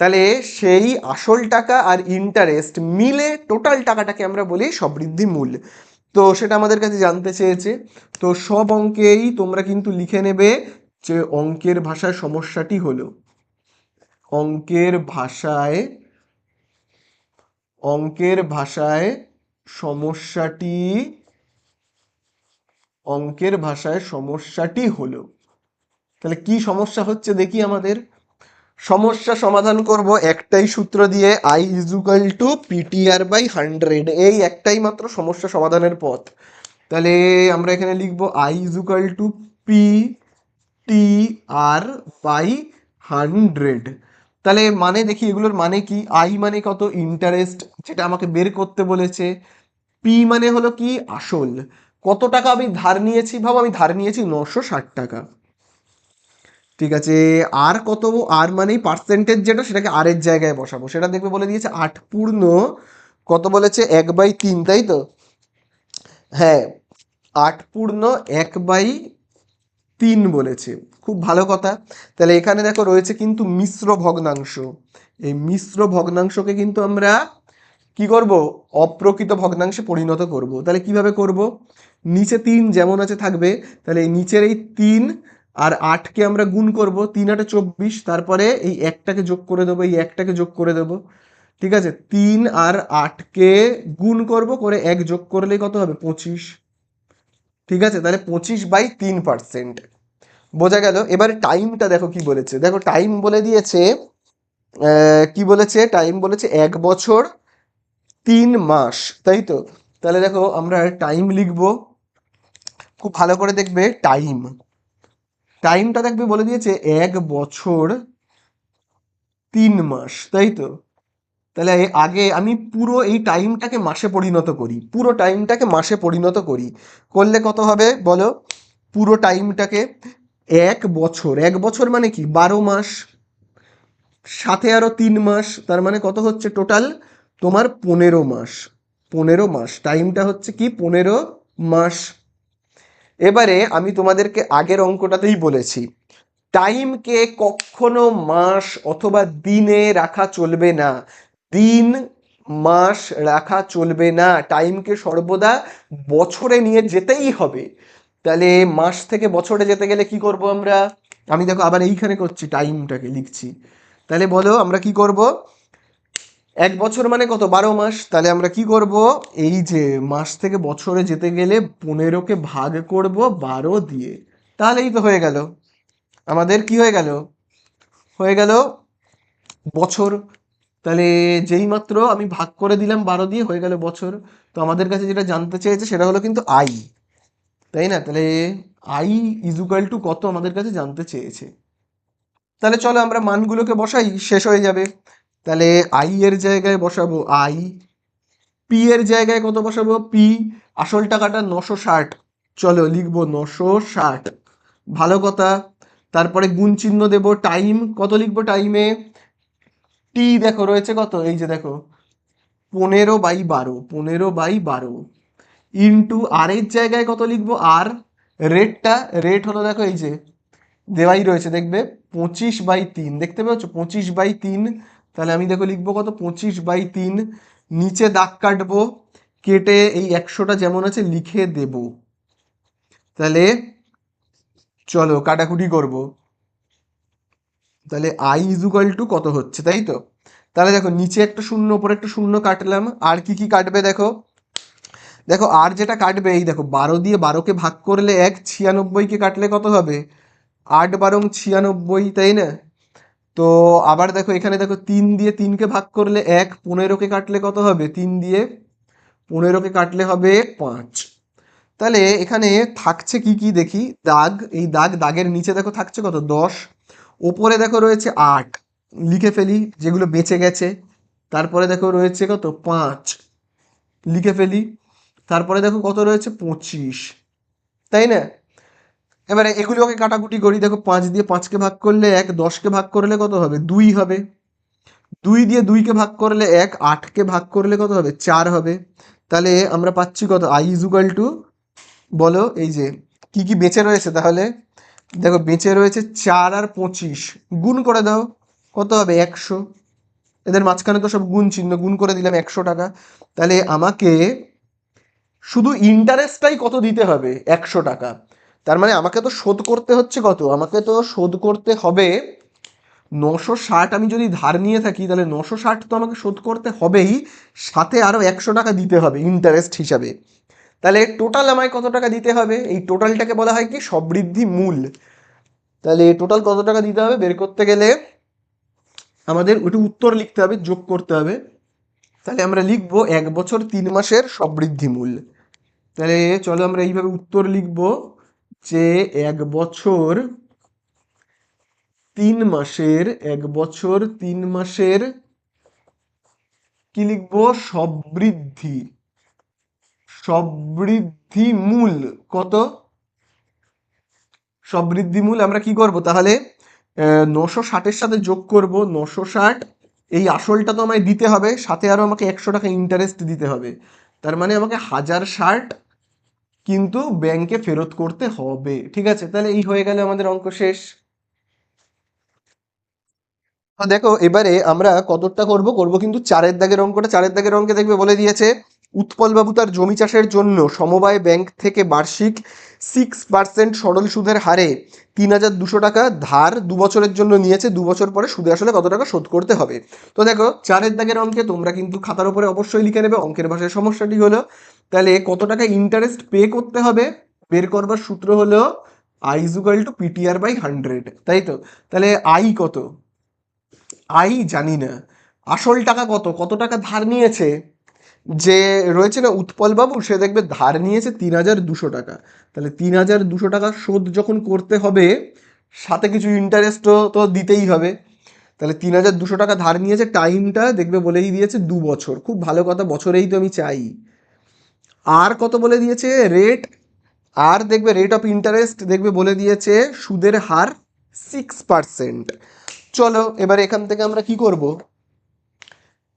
তাহলে সেই আসল টাকা আর ইন্টারেস্ট মিলে টোটাল টাকাটাকে আমরা বলি সবৃদ্ধি মূল। তো সেটা আমাদের কাছে জানতে চেয়েছে। তো সব অঙ্কেই তোমরা কিন্তু লিখে নেবে যে অঙ্কের ভাষায় সমস্যাটি হলো, অঙ্কের ভাষায় অঙ্কের ভাষায় সমস্যাটি অঙ্কের ভাষায় সমস্যাটি হলো। তাহলে কি সমস্যা হচ্ছে দেখি আমাদের। সমস্যা সমাধান করব একটাই সূত্র দিয়ে, I is equal to PTR by 100। এই একটাই মাত্র সমস্যা সমাধানের পথ। তাহলে আমরা এখানে লিখব I is equal to P T R by 100। তাহলে মানে দেখি এগুলোর মানে কি। আই মানে কত, ইন্টারেস্ট, যেটা আমাকে বের করতে বলেছে। পি মানে হলো কি, আসল, কত টাকা আমি ধার নিয়েছি, ভাবো আমি ধার নিয়েছি 960 টাকা। ঠিক আছে, আর কত, আর মানেই পার্সেন্টেজ যেটা, সেটাকে আর এর জায়গায় বসাবো। সেটা দেখবে বলে দিয়েছে 8 পূর্ণ কত বলেছে, 1/3, তাই তো? হ্যাঁ, 8 পূর্ণ 1/3 বলেছে। খুব ভালো কথা। তাহলে এখানে দেখো রয়েছে কিন্তু মিশ্র ভগ্নাংশ। এই মিশ্র ভগ্নাংশকে কিন্তু আমরা কি করব, অপ্রকৃত ভগ্নাংশে পরিণত করব। তাহলে কিভাবে করব, নিচে 3 যেমন আছে থাকবে, তাহলে এই নিচের এই 3 আর 8কে আমরা গুণ করব, 3 8 24, তারপরে এই একটাকে যোগ করে দেবো, এই একটাকে যোগ করে দেবো। ঠিক আছে, 3 আর 8কে গুণ করব, করে 1 যোগ করলেই কত হবে, 25। ঠিক আছে, তাহলে 25/3%। বোঝা গেল। এবার টাইমটা দেখো কি বলেছে, দেখো টাইম বলে দিয়েছে, কি বলেছে, টাইম বলেছে 1 বছর 3 মাস, তাই তো? তাহলে দেখো আমরা টাইম লিখব, খুব ভালো করে দেখবে। টাইমটা দেখবে বলে দিয়েছে 1 বছর 3 মাস, তাই তো? তাহলে আগে আমি পুরো এই টাইমটাকে মাসে পরিণত করি, পুরো টাইমটাকে মাসে পরিণত করি। করলে কত হবে বলো, পুরো টাইমটাকে 1 বছর, 1 বছর মানে কি 12 মাস, সাথে আরো 3 মাস, তার মানে কত হচ্ছে টোটাল তোমার 15 মাস। 15 মাস, টাইমটা হচ্ছে কি 15 মাস। এবারে আমি তোমাদেরকে আগের অঙ্কটাতেই বলেছি, টাইমকে কখনো মাস অথবা দিনে রাখা চলবে না। দিন মাস রাখা চলবে না, টাইমকে সর্বদা বছরে নিয়ে যেতেই হবে। তাহলে মাস থেকে বছরে যেতে গেলে কি করব আমরা, আমি দেখো আবার এইখানে করছি, টাইমটাকে লিখছি। তাহলে বলো আমরা কি করব, 1 বছর মানে কত, 12 মাস। তাহলে আমরা কি করব, এই যে মাস থেকে বছরে যেতে গেলে 15কে ভাগ করব 12 দিয়ে, তাহলেই তো হয়ে গেল। আমাদের কি হয়ে গেল, হয়ে গেল বছর। তাহলে যেই মাত্র আমি ভাগ করে দিলাম 12 দিয়ে, হয়ে গেল বছর। তো আমাদের কাছে যেটা জানতে চেয়েছে সেটা হলো কিন্তু আই, তাই না? তাহলে আই ইজুকাল টু কত আমাদের কাছে জানতে চেয়েছে। তাহলে চলো আমরা মানগুলোকে বসাই, শেষ হয়ে যাবে। তাহলে আই এর জায়গায় বসাবো আই, পি এর জায়গায় কত বসাবো, পি, আসল টাকাটা 960, চলো লিখবো 960। ভালো কথা। তারপরে গুণ চিহ্ন দেবো, টাইম কত লিখবো, টাইমে টি দেখো রয়েছে কত, এই যে দেখো 15/12, 15/12 ইন্টু আর এর জায়গায় কত লিখবো, আর রেটটা, রেট হলো দেখো এই যে দেওয়াই রয়েছে দেখবে 25/3, দেখতে পাচ্ছ 25/3। তাহলে আমি দেখো লিখবো কত, 25/3। নিচে দাগ কাটবো, কেটে এই 100টা যেমন আছে লিখে দেব। তাহলে চলো কাটাকুটি করব। তাহলে আই ইজুকাল টু কত হচ্ছে, তাই তো? তাহলে দেখো নিচে একটা শূন্য, উপরে একটা শূন্য কাটলাম, আর কি কি কাটবে দেখো, দেখো আর যেটা কাটবে, এই দেখো 12 দিয়ে 12কে ভাগ করলে 1, 96কে কাটলে কত হবে, 8 12 96, তাই না? তো আবার দেখো এখানে দেখো 3 দিয়ে 3কে ভাগ করলে 1, 15কে কাটলে কত হবে, 3 দিয়ে 15কে কাটলে হবে 5। তাহলে এখানে থাকছে কি কি দেখি, দাগ, এই দাগের নিচে দেখো থাকছে কত, 10, ওপরে দেখো রয়েছে 8, লিখে ফেলি যেগুলো বেঁচে গেছে। তারপরে দেখো রয়েছে কত, 5, লিখে ফেলি। তারপরে দেখো কত রয়েছে, 25, তাই না? এবারে এগুলোকে কাটাকুটি করি, দেখো 5 দিয়ে 5কে ভাগ করলে 1, 10কে ভাগ করলে কত হবে, 2 হবে। 2 দিয়ে 2কে ভাগ করলে 1, 8কে ভাগ করলে কত হবে, 4 হবে। তাহলে আমরা পাচ্ছি কত, আই ইজুকাল টু, বলো এই যে কি কি বেঁচে রয়েছে তাহলে? দেখো বেঁচে রয়েছে 4 আর 25, গুণ করে দাও, কত হবে? 100। এদের মাঝখানে তো সব গুণ চিহ্ন, গুণ করে দিলাম 100 টাকা। তাহলে আমাকে শুধু ইন্টারেস্টটাই কত দিতে হবে? 100 টাকা। তার মানে আমাকে তো শোধ করতে হচ্ছে কত? আমাকে তো শোধ করতে হবে 960। আমি যদি ধার নিয়ে থাকি তাহলে 960 তো আমাকে শোধ করতে হবেই, সাথে আরও 100 টাকা দিতে হবে ইন্টারেস্ট হিসাবে। তাহলে টোটাল আমায় কত টাকা দিতে হবে? এই টোটালটাকে বলা হয় কি? সবৃদ্ধি মূল। তাহলে টোটাল কত টাকা দিতে হবে বের করতে গেলে আমাদের ওটা উত্তর লিখতে হবে, যোগ করতে হবে। তাহলে আমরা লিখবো 1 বছর 3 মাসের সবৃদ্ধি মূল। তাহলে চলো আমরা এইভাবে উত্তর লিখবো যে 1 বছর 3 মাসের, 1 বছর 3 মাসের কি লিখবো? সবৃদ্ধি, সবৃদ্ধি মূল কত? সবৃদ্ধি মূল আমরা কি করব তাহলে? 960-এর সাথে যোগ করব 960। এই আসলটা তো আমায় দিতে হবে, সাথে আরও আমাকে 100 টাকা ইন্টারেস্ট দিতে হবে। তার মানে আমাকে 1060 কিন্তু ব্যাংকে ফেরত করতে হবে। ঠিক আছে, তাহলে এই হয়ে গেল আমাদের অঙ্ক শেষ। তো দেখো এবারে আমরা কতটা করব, কিন্তু 4-এর দাগের অঙ্কটা। 4-এর দাগের অঙ্কে দেখবে বলে দিয়েছে উৎপলবাবু তার জমি চাষের জন্য সমবায় ব্যাংক থেকে বার্ষিক 6% সরল সুদের হারে 3200 টাকা ধার 2 বছরের জন্য নিয়েছে। 2 বছর পরে সুদে আসলে কত টাকা শোধ করতে হবে। তো দেখো 4-এর দাগের অঙ্কে তোমরা কিন্তু খাতার উপরে অবশ্যই লিখে নেবে। অঙ্কের ভাষায় সমস্যাটি হলো তাহলে কত টাকা ইন্টারেস্ট পে করতে হবে বের করবার সূত্র হলো I is equal to PTR by 100, তাই তো? তাহলে আই কত? আই জানি না। আসল টাকা কত? কত টাকা ধার নিয়েছে? যে রয়েছে না উৎপল বাবু, সে দেখবে ধার নিয়েছে 3200 টাকা। তাহলে 3200 টাকা শোধ যখন করতে হবে, সাথে কিছু ইন্টারেস্টও তো দিতেই হবে। তাহলে 3200 টাকা ধার নিয়েছে, টাইমটা দেখবে বলেই দিয়েছে 2 বছর। খুব ভালো কথা, বছরেই তো আমি চাই। আর কত বলে দিয়েছে? রেট। আর দেখবে রেট অফ ইন্টারেস্ট দেখবে বলে দিয়েছে সুদের হার 6%। চলো এবার এখান থেকে আমরা কি করব?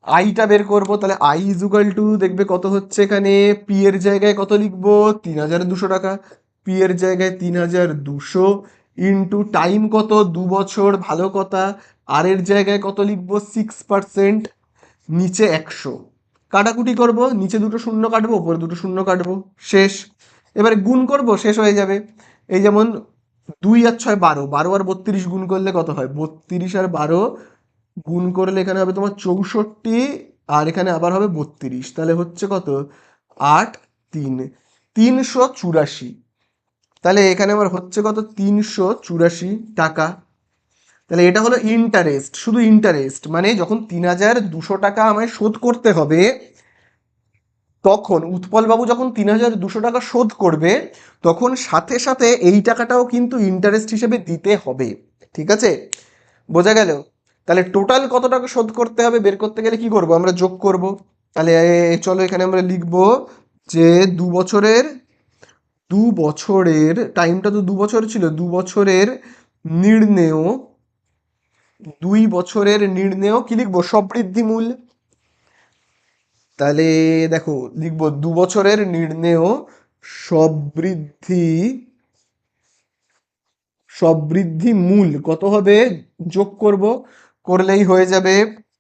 আইটা বের করব। তাহলে আই ইজ ইকুয়াল টু দেখবে কত হচ্ছে এখানে, পি এর জায়গায় কত লিখবো? 3200 টাকা। পি এর জায়গায় 3200 ইন্টু টাইম কত? 2 বছর, ভালো কথা। আর এর জায়গায় কত লিখবো? 6%, নিচে 100। কাটাকুটি করব, নিচে দুটো শূন্য কাটবো, উপরে দুটো শূন্য কাটবো, শেষ। এবারে গুণ করব, শেষ হয়ে যাবে। এই যেমন 2 আর 6 12, 12 আর 32 গুণ করলে কত হয়? 32 আর 12 গুণ করলে এখানে হবে তোমার 64, আর এখানে আবার হবে 32। তাহলে হচ্ছে কত? 8 3 384। তাহলে এখানে আমার হচ্ছে কত? 384 টাকা। তাহলে এটা হলো ইন্টারেস্ট, শুধু ইন্টারেস্ট। মানে যখন 3200 টাকা আমায় শোধ করতে হবে, তখন উৎপলবাবু যখন 3200 টাকা শোধ করবে, তখন সাথে সাথে এই টাকাটাও কিন্তু ইন্টারেস্ট হিসেবে দিতে হবে। ঠিক আছে, বোঝা গেল? তাহলে টোটাল কত টাকা শোধ করতে হবে বের করতে গেলে কি করব? আমরা যোগ করব। তাহলে চলো এখানে আমরা লিখব যে 2 বছরের, 2 বছরের টাইমটা তো 2 বছর ছিল, 2 বছরের নির্ণেয়, 2 বছরের নির্ণেয় কি লিখবো? সবৃদ্ধি মূল। তাহলে দেখো লিখবো 2 বছরের নির্ণেয় সবৃদ্ধি, সবৃদ্ধি মূল কত হবে? যোগ করব, করলেই হয়ে যাবে।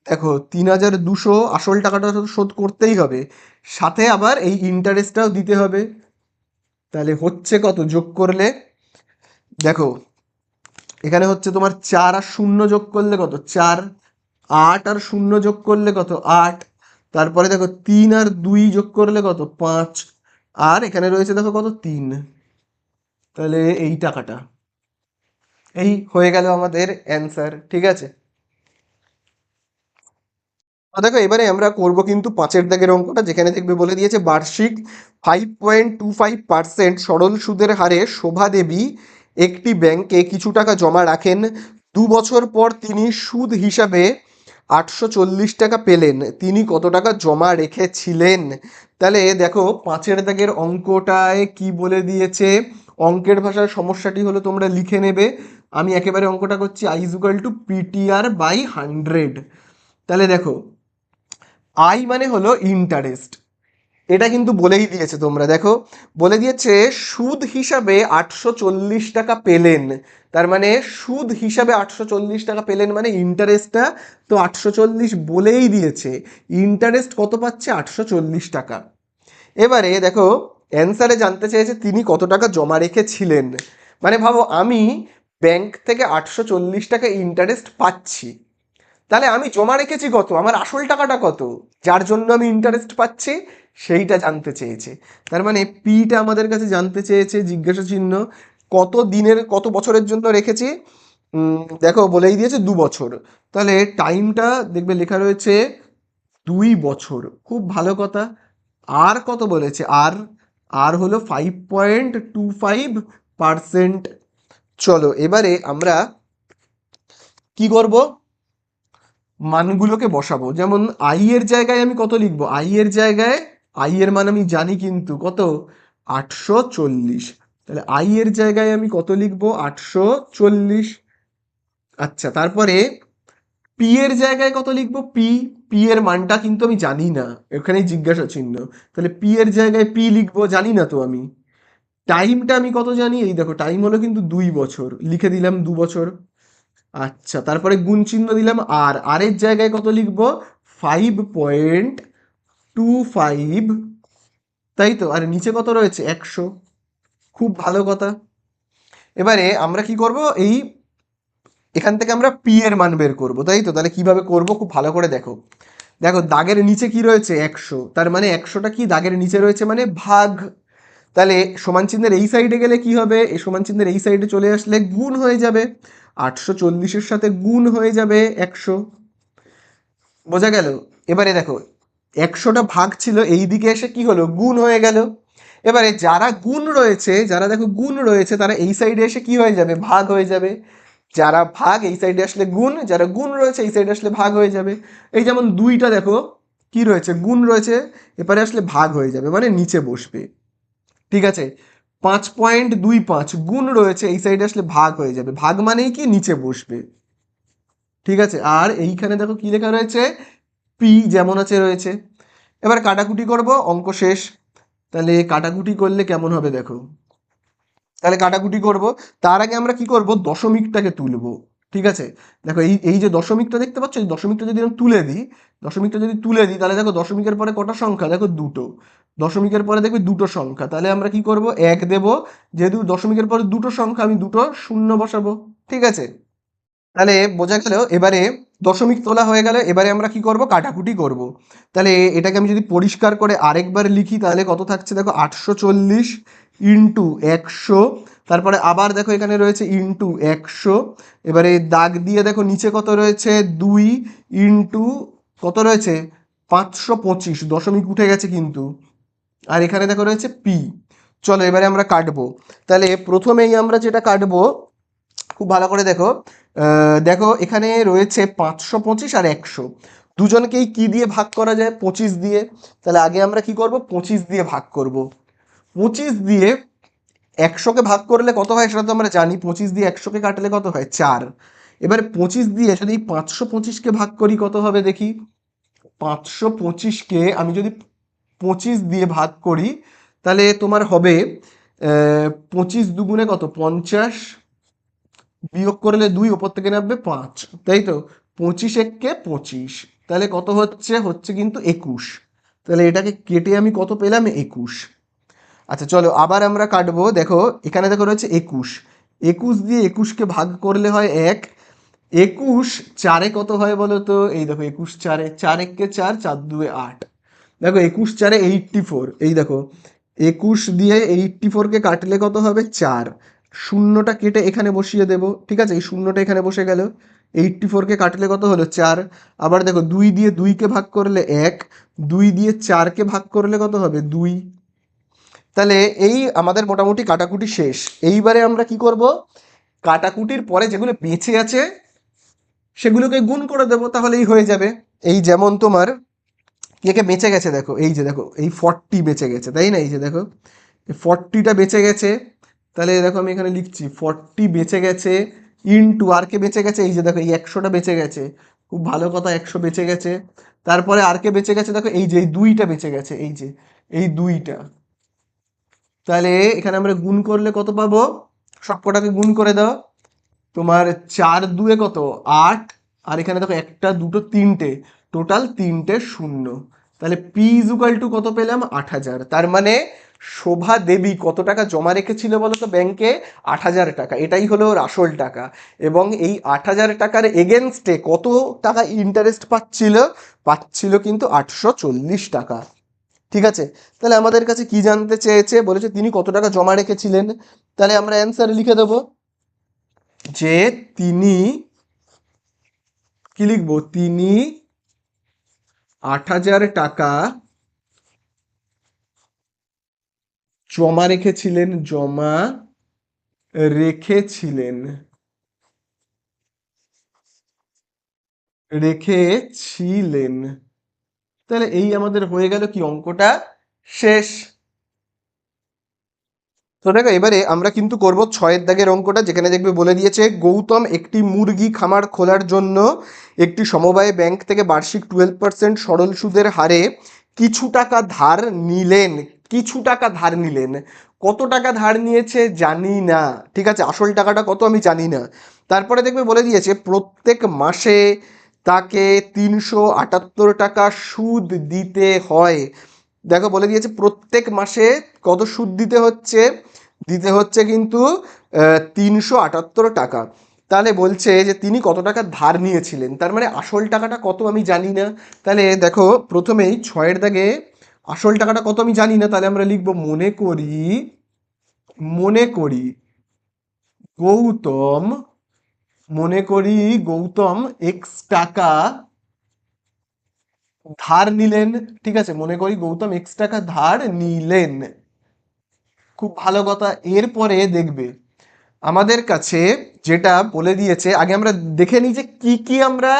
দেখো 3200 আসল টাকাটা তো শোধ করতেই হবে, সাথে আবার এই ইন্টারেস্টটাও দিতে হবে। তাহলে হচ্ছে কত যোগ করলে? দেখো এখানে হচ্ছে তোমার 4 আর 0 যোগ করলে কত? 4। 8 আর 0 যোগ করলে কত? 8। তারপরে দেখো 3 আর 2 যোগ করলে কত? 5। আর এখানে রয়েছে দেখো কত? 3। তাহলে এই টাকাটা, এই হয়ে গেল আমাদের অ্যান্সার। ঠিক আছে, তো দেখো এবারে আমরা করব কিন্তু 5-এর দাগের অঙ্কটা, যেখানে দেখবে বলে দিয়েছে বার্ষিক 5.25% সরল সুদের হারে শোভা দেবী একটি ব্যাংকে কিছু টাকা জমা রাখেন। 2 বছর পর তিনি সুদ হিসাবে 840 টাকা পেলেন। তিনি কত টাকা জমা রেখেছিলেন? তাহলে দেখো 5-এর দাগের অঙ্কটায় কি বলে দিয়েছে, অঙ্কের ভাষার সমস্যাটি হলো তোমরা লিখে নেবে। আমি একেবারে অঙ্কটা করছি, I is equal to PTR by 100। তাহলে দেখো আই মানে হলো ইন্টারেস্ট, এটা কিন্তু বলেই দিয়েছে, তোমরা দেখো বলে দিয়েছে সুদ হিসাবে 840 টাকা পেলেন। তার মানে সুদ হিসাবে 840 টাকা পেলেন, মানে ইন্টারেস্টটা তো 840 বলেই দিয়েছে। ইন্টারেস্ট কত পাচ্ছে? 840 টাকা। এবারে দেখো অ্যান্সারে জানতে চেয়েছে তিনি কত টাকা জমা রেখেছিলেন। মানে ভাবো আমি ব্যাংক থেকে 840 টাকা ইন্টারেস্ট পাচ্ছি, তাহলে আমি জমা রেখেছি কত, আমার আসল টাকাটা কত, যার জন্য আমি ইন্টারেস্ট পাচ্ছি, সেইটা জানতে চেয়েছে। তার মানে পিটা আমাদের কাছে জানতে চেয়েছে জিজ্ঞাসা চিহ্ন কত দিনের কত বছরের জন্য রেখেছি। দেখো বলেই দিয়েছে 2 বছর, তাহলে টাইমটা দেখবে লেখা রয়েছে 2 বছর। খুব ভালো কথা। আর কত বলেছে? আর আর হলো 5.25%। চলো এবারে আমরা কি করব, মানগুলোকে বসাবো। যেমন আই এর জায়গায় আমি কত লিখবো? আই এর জায়গায় আই এর মান আমি জানি কিন্তু কত, 840। তাহলে আই এর জায়গায় আমি কত লিখবো? 840। আচ্ছা, তারপরে পি এর জায়গায় কত লিখবো? পি পি এর মানটা কিন্তু আমি জানি না, এখানেই জিজ্ঞাসা চিহ্ন। তাহলে পি এর জায়গায় পি লিখবো, জানি না তো আমি। টাইমটা আমি কত জানি? এই দেখো টাইম হলো কিন্তু 2 বছর, লিখে দিলাম 2 বছর। আচ্ছা, তারপরে গুণ চিহ্ন দিলাম। আর আর এর জায়গায় কত লিখবো? 5.25, তাই তো। আর নিচে কত রয়েছে? 100। খুব ভালো কথা। এবারে আমরা কি করব, এই এখান থেকে আমরা পি এর মান বের করব, তাই তো। তাহলে কিভাবে করব, খুব ভালো করে দেখো। দেখো দাগের নিচে কি রয়েছে? 100, তার মানে 100টা কি দাগের নিচে রয়েছে, মানে ভাগ। তাহলে সমান চিহ্নের এই সাইডে গেলে কি হবে? এই সমান চিহ্নের এই সাইডে চলে আসলে গুণ হয়ে যাবে, 840-এর সাথে গুণ হয়ে যাবে 100। বোঝা গেল? এবারে দেখো 100টা ভাগ ছিল, এই দিকে এসে কি হলো? গুণ হয়ে গেল। এবারে যারা গুণ রয়েছে, যারা দেখো গুণ রয়েছে, তারা এই সাইডে এসে কি হয়ে যাবে? ভাগ হয়ে যাবে। যারা ভাগ এই সাইডে আসলে গুণ, যারা গুণ রয়েছে এই সাইডে আসলে ভাগ হয়ে যাবে। এই যেমন 2টা দেখো কি রয়েছে? গুণ রয়েছে, এপারে আসলে ভাগ হয়ে যাবে, মানে নিচে বসবে। ঠিক আছে। 5.25 গুণ রয়েছে, এই সাইডে আসলে ভাগ হয়ে যাবে, ভাগ মানেই কি? নিচে বসবে। ঠিক আছে। আর এইখানে দেখো কি লেখা রয়েছে? পি যেমন আছে রয়েছে। এবার কাটাকুটি করব, অঙ্ক শেষ। তাহলে কাটাকুটি করলে কেমন হবে দেখো। তাহলে কাটাকুটি করব, তার আগে আমরা কি করব? দশমিকটাকে তুলবো। ঠিক আছে। দেখো এই এই যে দশমিকটা দেখতে পাচ্ছ, এই দশমিকটা যদি আমি তুলে দিই, দশমিকটা যদি তুলে দিই, তাহলে দেখো দশমিকের পরে কটা সংখ্যা? দেখো দুটো। দশমিকের পরে দেখবে দুটো সংখ্যা, তাহলে আমরা কি করব? 1 দেব। যেহেতু দশমিকের পরে দুটো সংখ্যা, আমি দুটো শূন্য বসাবো। ঠিক আছে। তাহলে বোঝা গেল। এবারে দশমিক তোলা হয়ে গেল, এবারে আমরা কি করব? কাটাকুটি করব। তাহলে এটাকে আমি যদি পরিষ্কার করে আরেকবার লিখি, তাহলে কত থাকছে দেখো? 840 ইন্টু 100। তারপরে আবার দেখো এখানে রয়েছে ইন্টু 100। এবারে দাগ দিয়ে দেখো নিচে কত রয়েছে? 2 ইন্টু কত রয়েছে? 525, দশমিক উঠে গেছে কিন্তু। আর এখানে দেখো রয়েছে পি। চলো এবারে আমরা কাটবো। তাহলে প্রথমেই আমরা যেটা কাটবো, খুব ভালো করে দেখো। দেখো এখানে রয়েছে 525 আর 100, দুজনকেই কি দিয়ে ভাগ করা যায়? 25 দিয়ে। তাহলে আগে আমরা কি করব? 25 দিয়ে ভাগ করব। 25 দিয়ে 100কে ভাগ করলে কত হয় সেটা তো আমরা জানি, 25 দিয়ে 100কে কাটলে কত হয়? 4। এবারে 25 দিয়ে যদি 525কে ভাগ করি কত হবে দেখি। 525কে আমি যদি 25 দিয়ে ভাগ করি, তাহলে তোমার হবে 25 দুগুণে কত? 50, বিয়োগ করলে 2, ওপর থেকে নামবে 5, তাই তো। 25 একে 25, তাহলে কত হচ্ছে? হচ্ছে কিন্তু 21। তাহলে এটাকে কেটে আমি কত পেলাম? 21। আচ্ছা চলো আবার আমরা কাটবো। দেখো এখানে দেখো রয়েছে 21, 21 দিয়ে 21কে ভাগ করলে হয় 1। 21 চারে কত হয় বলো তো? এই দেখো 21 চারে, 4 একে 4, 4 দুয়ে 8। দেখো 21 চারে 84, এই দেখো 21 দিয়ে 84কে কাটলে কত হবে? 4। শূন্যটা কেটে এখানে বসিয়ে দেব। ঠিক আছে, এই শূন্যটা এখানে বসে গেল। 84কে কাটলে কত হলো? 4। আবার দেখো 2 দিয়ে 2কে ভাগ করলে 1, 2 দিয়ে 4কে ভাগ করলে কত হবে? 2। তাহলে এই আমাদের মোটামুটি কাটাকুটি শেষ। এইবারে আমরা কি করব? কাটাকুটির পরে যেগুলো বেঁচে আছে সেগুলোকে গুণ করে দেবো, তাহলেই হয়ে যাবে। এই যেমন তোমার কে কে বেঁচে গেছে দেখো, এই যে দেখো এই 40 বেঁচে গেছে, তাই না? এই যে দেখো 40টা বেঁচে গেছে। তাহলে দেখো আমি এখানে লিখছি 40 বেঁচে গেছে ইন্টু আর কে বেঁচে গেছে? এই যে দেখো এই 100টা বেঁচে গেছে। খুব ভালো কথা, 100 বেঁচে গেছে। তারপরে আর কে বেঁচে গেছে? দেখো এই যে এই 2টা বেঁচে গেছে, এই যে এই দুইটা। তাহলে এখানে আমরা গুণ করলে কত পাবো? সবকটাকে গুণ করে দাও। তোমার 4 দুয়ে কত? 8। আর এখানে দেখো একটা দুটো তিনটে, টোটাল তিনটে শূন্য। তাহলে পি ইজুকাল টু কত পেলাম? 8,000। তার মানে শোভা দেবী কত টাকা জমা রেখেছিল বলো তো ব্যাংকে? 8,000 টাকা। এটাই হলো ওর আসল টাকা। এবং এই 8,000 টাকার এগেনস্টে কত টাকা ইন্টারেস্ট পাচ্ছিল? পাচ্ছিল কিন্তু 840 টাকা। ঠিক আছে, তাহলে আমাদের কাছে কি জানতে চেয়েছে? বলেছে তিনি কত টাকা জমা রেখেছিলেন। তাহলে আমরা অ্যান্সার লিখে দেবো যে তিনি, কি লিখবো? তিনি 8,000 টাকা জমা রেখেছিলেন, জমা রেখেছিলেন, রেখেছিলেন। তাহলে এই আমাদের হয়ে গেল কি, অঙ্কটা শেষ। তো দেখো এবারে আমরা কিন্তু করব 6 দাগের অঙ্কটা, যেখানে দেখবে বলে দিয়েছে গৌতম একটি মুরগি খামার খোলার জন্য একটি সমবায় ব্যাংক থেকে বার্ষিক 12% সরল সুদের হারে কিছু টাকা ধার নিলেন। কিছু টাকা ধার নিলেন। কত টাকা ধার নিয়েছে জানি না, ঠিক আছে, আসল টাকাটা কত আমি জানি না। তারপরে দেখবে বলে দিয়েছে প্রত্যেক মাসে তাকে 378 টাকা সুদ দিতে হয়। দেখো বলে দিয়েছে প্রত্যেক মাসে কত সুদ দিতে হচ্ছে? দিতে হচ্ছে কিন্তু 378 টাকা। তাহলে বলছে যে তিনি কত টাকা ধার নিয়েছিলেন, তার মানে আসল টাকাটা কত আমি জানি না। তাহলে দেখো প্রথমেই 6 দাগে আসল টাকাটা কত আমি জানি না, তাহলে আমরা লিখবো মনে করি, মনে করি গৌতম, মনে করি গৌতম x টাকা ধার নিলেন। ঠিক আছে, মনে করি গৌতম x টাকা ধার নিলেন। খুব ভালো কথা। এরপরে দেখবে আমাদের কাছে যেটা বলে দিয়েছে, আগে আমরা দেখে নিই যে কি কি আমরা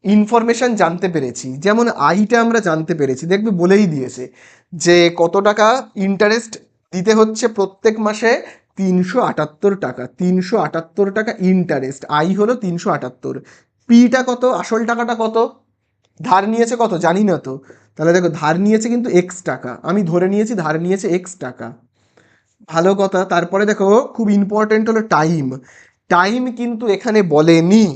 ইনফরমেশন জানতে পেরেছি। যেমন আইটা আমরা জানতে পেরেছি, দেখবে বলেই দিয়েছে যে কত টাকা ইন্টারেস্ট দিতে হচ্ছে প্রত্যেক মাসে? 378 টাকা। 378 টাকা ইন্টারেস্ট, আই হলো 378। পিটা কত? আসল টাকাটা কত? ধার নিয়েছে কত জানি না তো। তাহলে দেখো ধার নিয়েছে কিন্তু x টাকা, আমি ধরে নিয়েছি ধার নিয়েছে x টাকা। ভালো কথা। তারপরে দেখো খুব ইম্পর্টেন্ট হলো টাইম। টাইম কিন্তু এখানে বলেনি।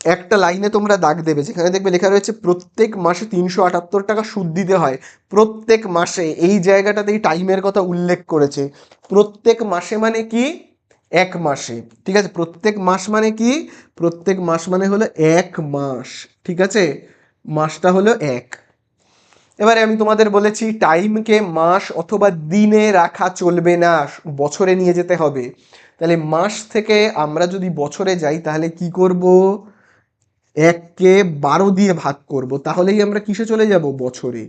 একটা লাইনে তোমরা দাগ দেবে, যেখানে দেখবে লেখা রয়েছে প্রত্যেক মাসে 378 টাকা সুদ দিতে হয়। প্রত্যেক মাসে, এই জায়গাটাতেই টাইমের কথা উল্লেখ করেছে। প্রত্যেক মাসে মানে কি? 1 মাসে। ঠিক আছে, প্রত্যেক মাস মানে কি? প্রত্যেক মাস মানে হলো 1 মাস। ঠিক আছে, মাসটা হলো 1। এবারে আমি তোমাদের বলেছি টাইমকে মাস অথবা দিনে রাখা চলবে না, বছরে নিয়ে যেতে হবে। তাহলে মাস থেকে আমরা যদি বছরে যাই তাহলে কি করব? 1কে 12 দিয়ে ভাগ করব, তাহলেই আমরা কিসে চলে যাব? বছরে।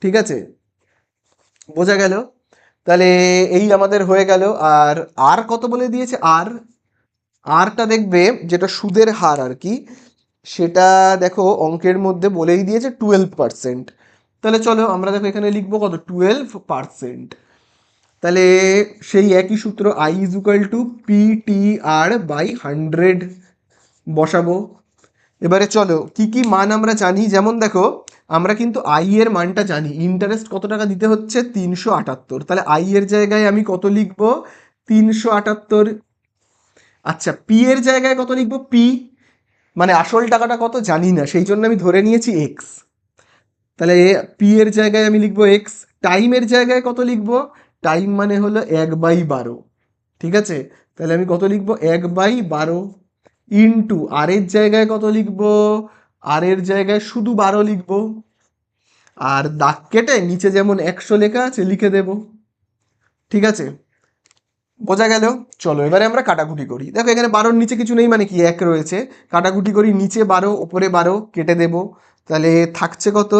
ঠিক আছে, বোঝা গেল? তাহলে এই আমাদের হয়ে গেল। আর আর কত বলে দিয়েছে? আর আরটা দেখবে যেটা সুদের হার আর কি, সেটা দেখো অঙ্কের মধ্যে বলেই দিয়েছে 12%। তাহলে চলো আমরা দেখো এখানে লিখবো কত? 12%। তাহলে সেই একই সূত্র I is equal to P T R by 100 বসাবো। এবারে চলো কি কি মান আমরা জানি, যেমন দেখো আমরা কিন্তু আই এর মানটা জানি, ইন্টারেস্ট কত টাকা দিতে হচ্ছে? 378। তাহলে আই এর জায়গায় আমি কত লিখবো? 378। আচ্ছা, পি এর জায়গায় কত লিখবো? পি মানে আসল টাকাটা কত জানি না, সেই জন্য আমি ধরে নিয়েছি এক্স। তাহলে পি এর জায়গায় আমি লিখবো এক্স। টাইমের জায়গায় কত লিখবো? টাইম মানে হলো 1/12। ঠিক আছে, তাহলে আমি কত লিখবো? 1/12 ইন্টু আর এর জায়গায় কত লিখবো? আর এর জায়গায় শুধু 12 লিখবো। আর দাগ কেটে নিচে যেমন 100 লেখা আছে লিখে দেব। ঠিক আছে, বোঝা গেল? চলো এবারে আমরা কাটাকুটি করি। দেখো এখানে 12-র নিচে কিছু নেই মানে কি 1 রয়েছে। কাটাকুটি করি, নিচে 12 ওপরে 12 কেটে দেব। তাহলে থাকছে কত?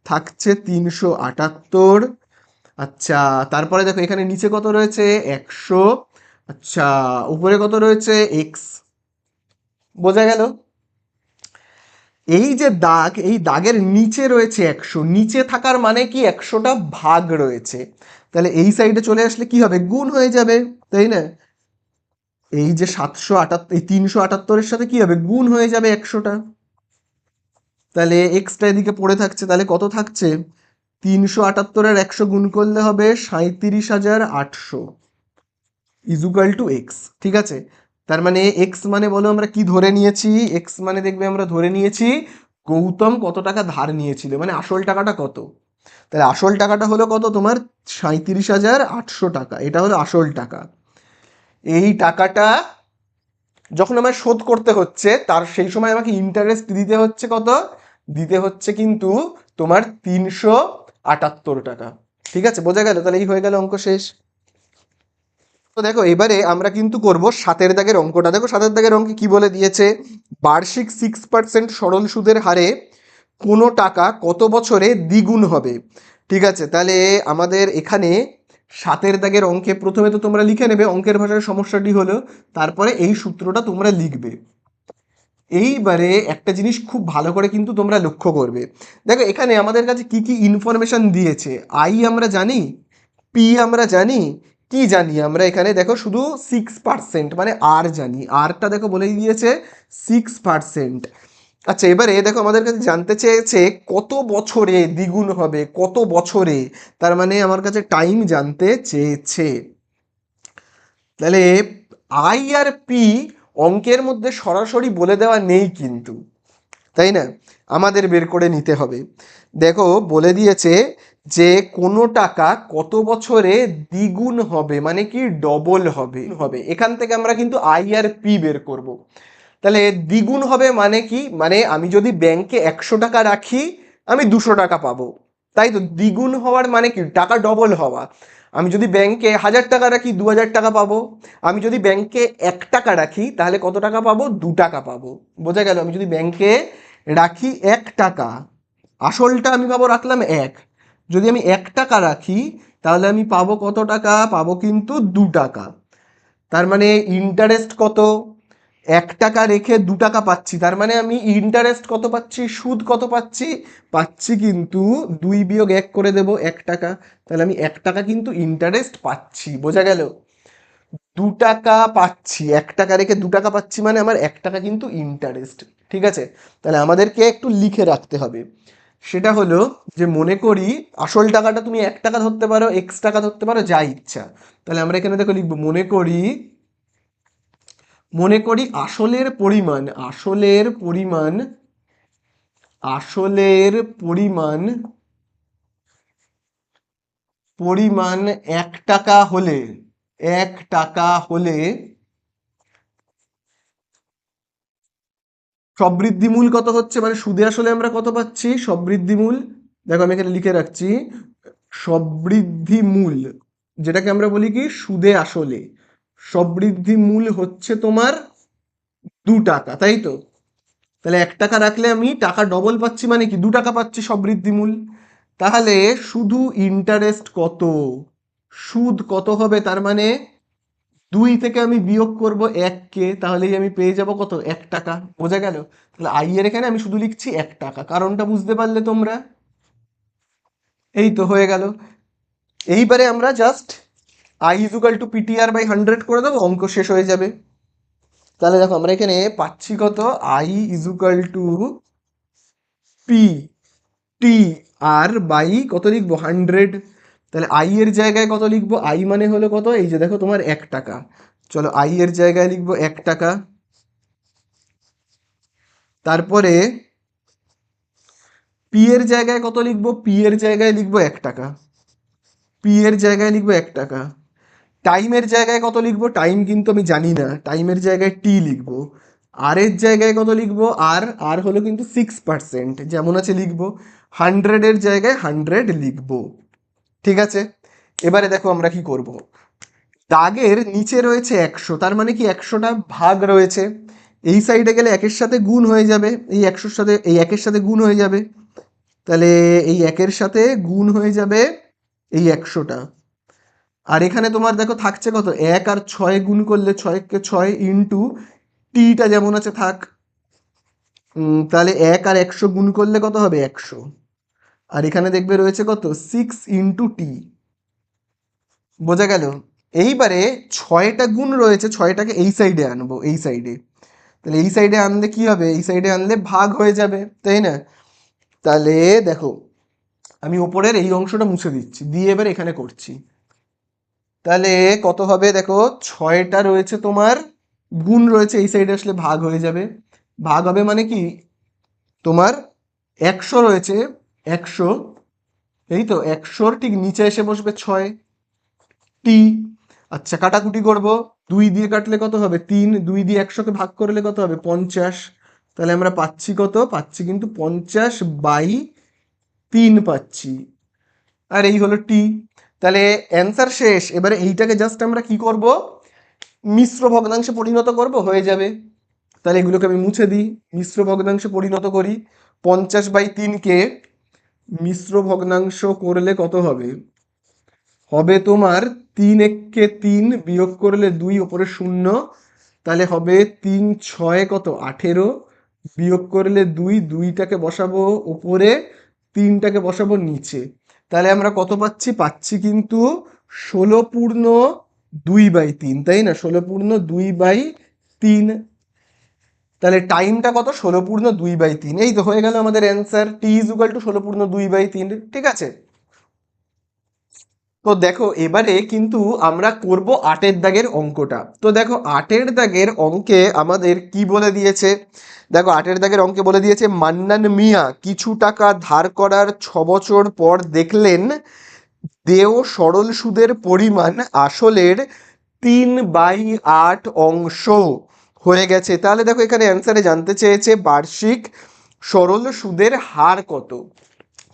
থাকছে 378। আচ্ছা, তারপরে দেখো এখানে নিচে কত রয়েছে? 100। আচ্ছা, উপরে কত রয়েছে? এক্স। বোঝা গেল? এই যে দাগ, এই দাগের নিচে রয়েছে 100, নিচে থাকার মানে কি 100টা ভাগ রয়েছে। তাহলে এই সাইডে চলে আসলে কি হবে? গুণ হয়ে যাবে, তাই না? এই যে 778, এই 378-এর সাথে কি হবে? গুণ হয়ে যাবে 100টা। তাহলে এক্সট্রা এদিকে পড়ে থাকছে, তাহলে কত থাকছে? 378 100 গুণ করলে হবে 37,800 ইজুকাল টু এক্স। ঠিক আছে, তার মানে এক্স মানে বলো আমরা কি ধরে নিয়েছি? এক্স মানে দেখবে আমরা ধরে নিয়েছি গৌতম কত টাকা ধার নিয়েছিল, মানে আসল টাকাটা কত। তাহলে আসল টাকাটা হলো কত তোমার? 37,800 টাকা, এটা হলো আসল টাকা। এই টাকাটা যখন আমার শোধ করতে হচ্ছে তার সেই সময় আমাকে ইন্টারেস্ট দিতে হচ্ছে কত? দিতে হচ্ছে কিন্তু তোমার 378 টাকা। ঠিক আছে, বোঝা গেল? তাহলে এই হয়ে গেল অঙ্ক শেষ। তো দেখো এবারে আমরা কিন্তু করব 7 দাগের অঙ্কটা। দেখো 7 দাগের অঙ্কে কি বলে দিয়েছে, বার্ষিক 6% সরল সুদের হারে কোনো টাকা কত বছরে দ্বিগুণ হবে। ঠিক আছে, তাহলে আমাদের এখানে 7 দাগের অঙ্কে প্রথমে তো তোমরা লিখে নেবে অঙ্কের ভাষার সমস্যাটি হলো, তারপরে এই সূত্রটা তোমরা লিখবে। এইবারে একটা জিনিস খুব ভালো করে কিন্তু তোমরা লক্ষ্য করবে। দেখো এখানে আমাদের কাছে কি কি ইনফরমেশন দিয়েছে। আই আমরা জানি, পি আমরা জানি, কি জানি আমরা এখানে দেখো শুধু 6% মানে আর জানি, আরটা দেখো বলেই দিয়েছে 6%। আচ্ছা এবারে দেখো আমাদের কাছে জানতে চেয়েছে কত বছরে দ্বিগুণ হবে, কত বছরে, তার মানে আমার কাছে টাইম জানতে চেয়েছে। তাহলে আই আর পি অঙ্কের মধ্যে সরাসরি বলে দেওয়া নেই কিন্তু, তাই না? আমাদের বের করে নিতে হবে। দেখো বলে দিয়েছে যে কোনো টাকা কত বছরে দ্বিগুণ হবে, মানে কি ডবল হবে হবে এখান থেকে আমরা কিন্তু আই আর পি বের করব। তাহলে দ্বিগুণ হবে মানে কি, মানে আমি যদি ব্যাংকে 100 টাকা রাখি আমি 200 টাকা পাবো, তাই তো? দ্বিগুণ হওয়ার মানে কি টাকা ডবল হওয়া। আমি যদি ব্যাংকে 1000 টাকা রাখি 2000 টাকা পাবো। আমি যদি ব্যাংকে 1 টাকা রাখি তাহলে কত টাকা পাবো? 2 টাকা পাবো। বোঝা গেল? আমি যদি ব্যাংকে রাখি 1 টাকা, আসলটা আমি পাবো রাখলাম 1, যদি আমি 1 টাকা রাখি তাহলে আমি পাবো কত টাকা? পাবো কিন্তু 2 টাকা। তার মানে ইন্টারেস্ট কত? 1 টাকা রেখে 2 টাকা পাচ্ছি, তার মানে আমি ইন্টারেস্ট কত পাচ্ছি? সুদ কত পাচ্ছি? পাচ্ছি কিন্তু 2 - 1 করে দেবো 1 টাকা। তাহলে আমি 1 টাকা কিন্তু ইন্টারেস্ট পাচ্ছি। বোঝা গেল? 2 টাকা পাচ্ছি, 1 টাকা রেখে 2 টাকা পাচ্ছি, মানে আমার 1 টাকা কিন্তু ইন্টারেস্ট। ঠিক আছে, তাহলে আমাদেরকে একটু লিখে রাখতে হবে। সেটা হলো যে মনে করি আসল টাকাটা তুমি 1 টাকা ধরতে পারো, টাকা ধরতে পারো, যা ইচ্ছা। তাহলে আমরা এখানে দেখো লিখবো মনে করি আসলের পরিমাণ 1 টাকা হলে সবৃদ্ধিমূল কত হচ্ছে, মানে সুদে আসলে আমরা কত পাচ্ছি? সবৃদ্ধিমূল, দেখো আমি এখানে লিখে রাখছি সবৃদ্ধিমূল, যেটাকে আমরা বলি কি সুদে আসলে। সবৃদ্ধিমূল হচ্ছে তোমার 2 টাকা, তাই তো? তাহলে 1 টাকা রাখলে আমি টাকা ডবল পাচ্ছি, মানে কি 2 টাকা পাচ্ছি সবৃদ্ধিমূল। তাহলে শুধু ইন্টারেস্ট কত, সুদ কত হবে? তার মানে 2 থেকে আমি বিয়োগ করব 1কে, তাহলেই আমি পেয়ে যাব কত? 1 টাকা। বোঝা গেল? তাহলে আই এর এখানে আমি শুধু লিখছি 1 টাকা, কারণটা বুঝতে পারলে তোমরা? এই তো হয়ে গেল। এইবারে আমরা just I is equal two PTR/100 করে দেবো, অঙ্ক শেষ হয়ে যাবে। তাহলে দেখো আমরা এখানে পাচ্ছি কত? I is equal to P T R by কত লিখবো? 100। তাহলে আই এর জায়গায় কত লিখবো? আই মানে হলো কত? এই যে দেখো তোমার 1 টাকা। চলো আই এর জায়গায় লিখবো 1 টাকা। তারপরে পি এর জায়গায় কত লিখবো? পি এর জায়গায় লিখবো 1 টাকা। পি এর জায়গায় লিখবো 1 টাকা। টাইমের জায়গায় কত লিখবো? টাইম কিন্তু আমি জানি না, টাইমের জায়গায় টি লিখবো। আর এর জায়গায় কত লিখবো? আর আর হলো কিন্তু 6%, যেমন আছে লিখবো। 100-এর জায়গায় 100 লিখবো। ঠিক আছে, এবারে দেখো আমরা কি করব। দাগের নিচে রয়েছে 100, তার মানে কি 100টা ভাগ রয়েছে। এই সাইডে গেলে 1-এর সাথে গুণ হয়ে যাবে, এই 100-র সাথে এই 1-এর সাথে গুণ হয়ে যাবে। তাহলে এই 1-এর সাথে গুণ হয়ে যাবে এই 100টা। আর এখানে তোমার দেখো থাকছে কত? 1 আর 6 গুণ করলে 6কে 6 ইন্টু টিটা যেমন আছে থাক। তাহলে 1 আর 100 গুণ করলে কত হবে? 100। আর এখানে দেখবে রয়েছে কত? 6 × টি। বোঝা গেল? এইবারে 6টা গুণ রয়েছে, 6টাকে এই সাইডে আনবো, এই সাইডে। তাহলে এই সাইডে আনলে কি হবে? এই সাইডে আনলে ভাগ হয়ে যাবে, তাই না? তাহলে দেখো আমি ওপরের এই অংশটা মুছে দিচ্ছি, দিয়ে এবার এখানে করছি। তাহলে কত হবে দেখো, 6টা রয়েছে তোমার, গুণ রয়েছে এই সাইডে আসলে ভাগ হয়ে যাবে। ভাগ হবে মানে কি, তোমার 100 রয়েছে, 100, এই তো 100-র ঠিক নিচে এসে বসবে 6 টি। আচ্ছা, কাটাকুটি করব, 2 দিয়ে কাটলে কত হবে 3, 2 দিয়ে 100-কে ভাগ করলে কত হবে 50। তাহলে আমরা পাচ্ছি কত, পাচ্ছি কিন্তু 50/3 পাচ্ছি, আর এই হলো টি। তাহলে অ্যান্সার শেষ। এবারে এইটাকে জাস্ট আমরা কি করব, মিশ্র ভগ্নাংশে পরিণত করব, হয়ে যাবে। তাহলে এগুলোকে আমি মুছে দিই, মিশ্র ভগ্নাংশে পরিণত করি। 50/3-কে মিশ্র ভগ্নাংশ করলে কত হবে, হবে তোমার 3 × 3 বিয়োগ করলে 2 ওপরে 0, তাহলে হবে 3 × 6 কত 18, বিয়োগ করলে 2, 2টাকে বসাবো ওপরে, 3টাকে বসাবো নিচে। তাহলে আমরা কত পাচ্ছি, পাচ্ছি কিন্তু 16/2/3, তাই না, 16/2/3। তাহলে টাইমটা কত, 16/2/3। এই তো হয়ে গেল আমাদের অ্যান্সার, t = 16/2/3। ঠিক আছে। তো দেখো এবারে কিন্তু আমরা করব 8-এর দাগের অঙ্কটা। তো দেখো 8-এর দাগের অঙ্কে আমাদের কি বলে দিয়েছে, দেখো 8-এর দাগের অঙ্কে বলে দিয়েছে মান্নান মিয়া কিছু টাকা ধার করার 6 বছর পর দেখলেন দেয় সরল সুদের পরিমাণ আসলের 3/8 অংশ হয়ে গেছে। তাহলে দেখো এখানে অ্যান্সারে জানতে চেয়েছে বার্ষিক সরল সুদের হার কত।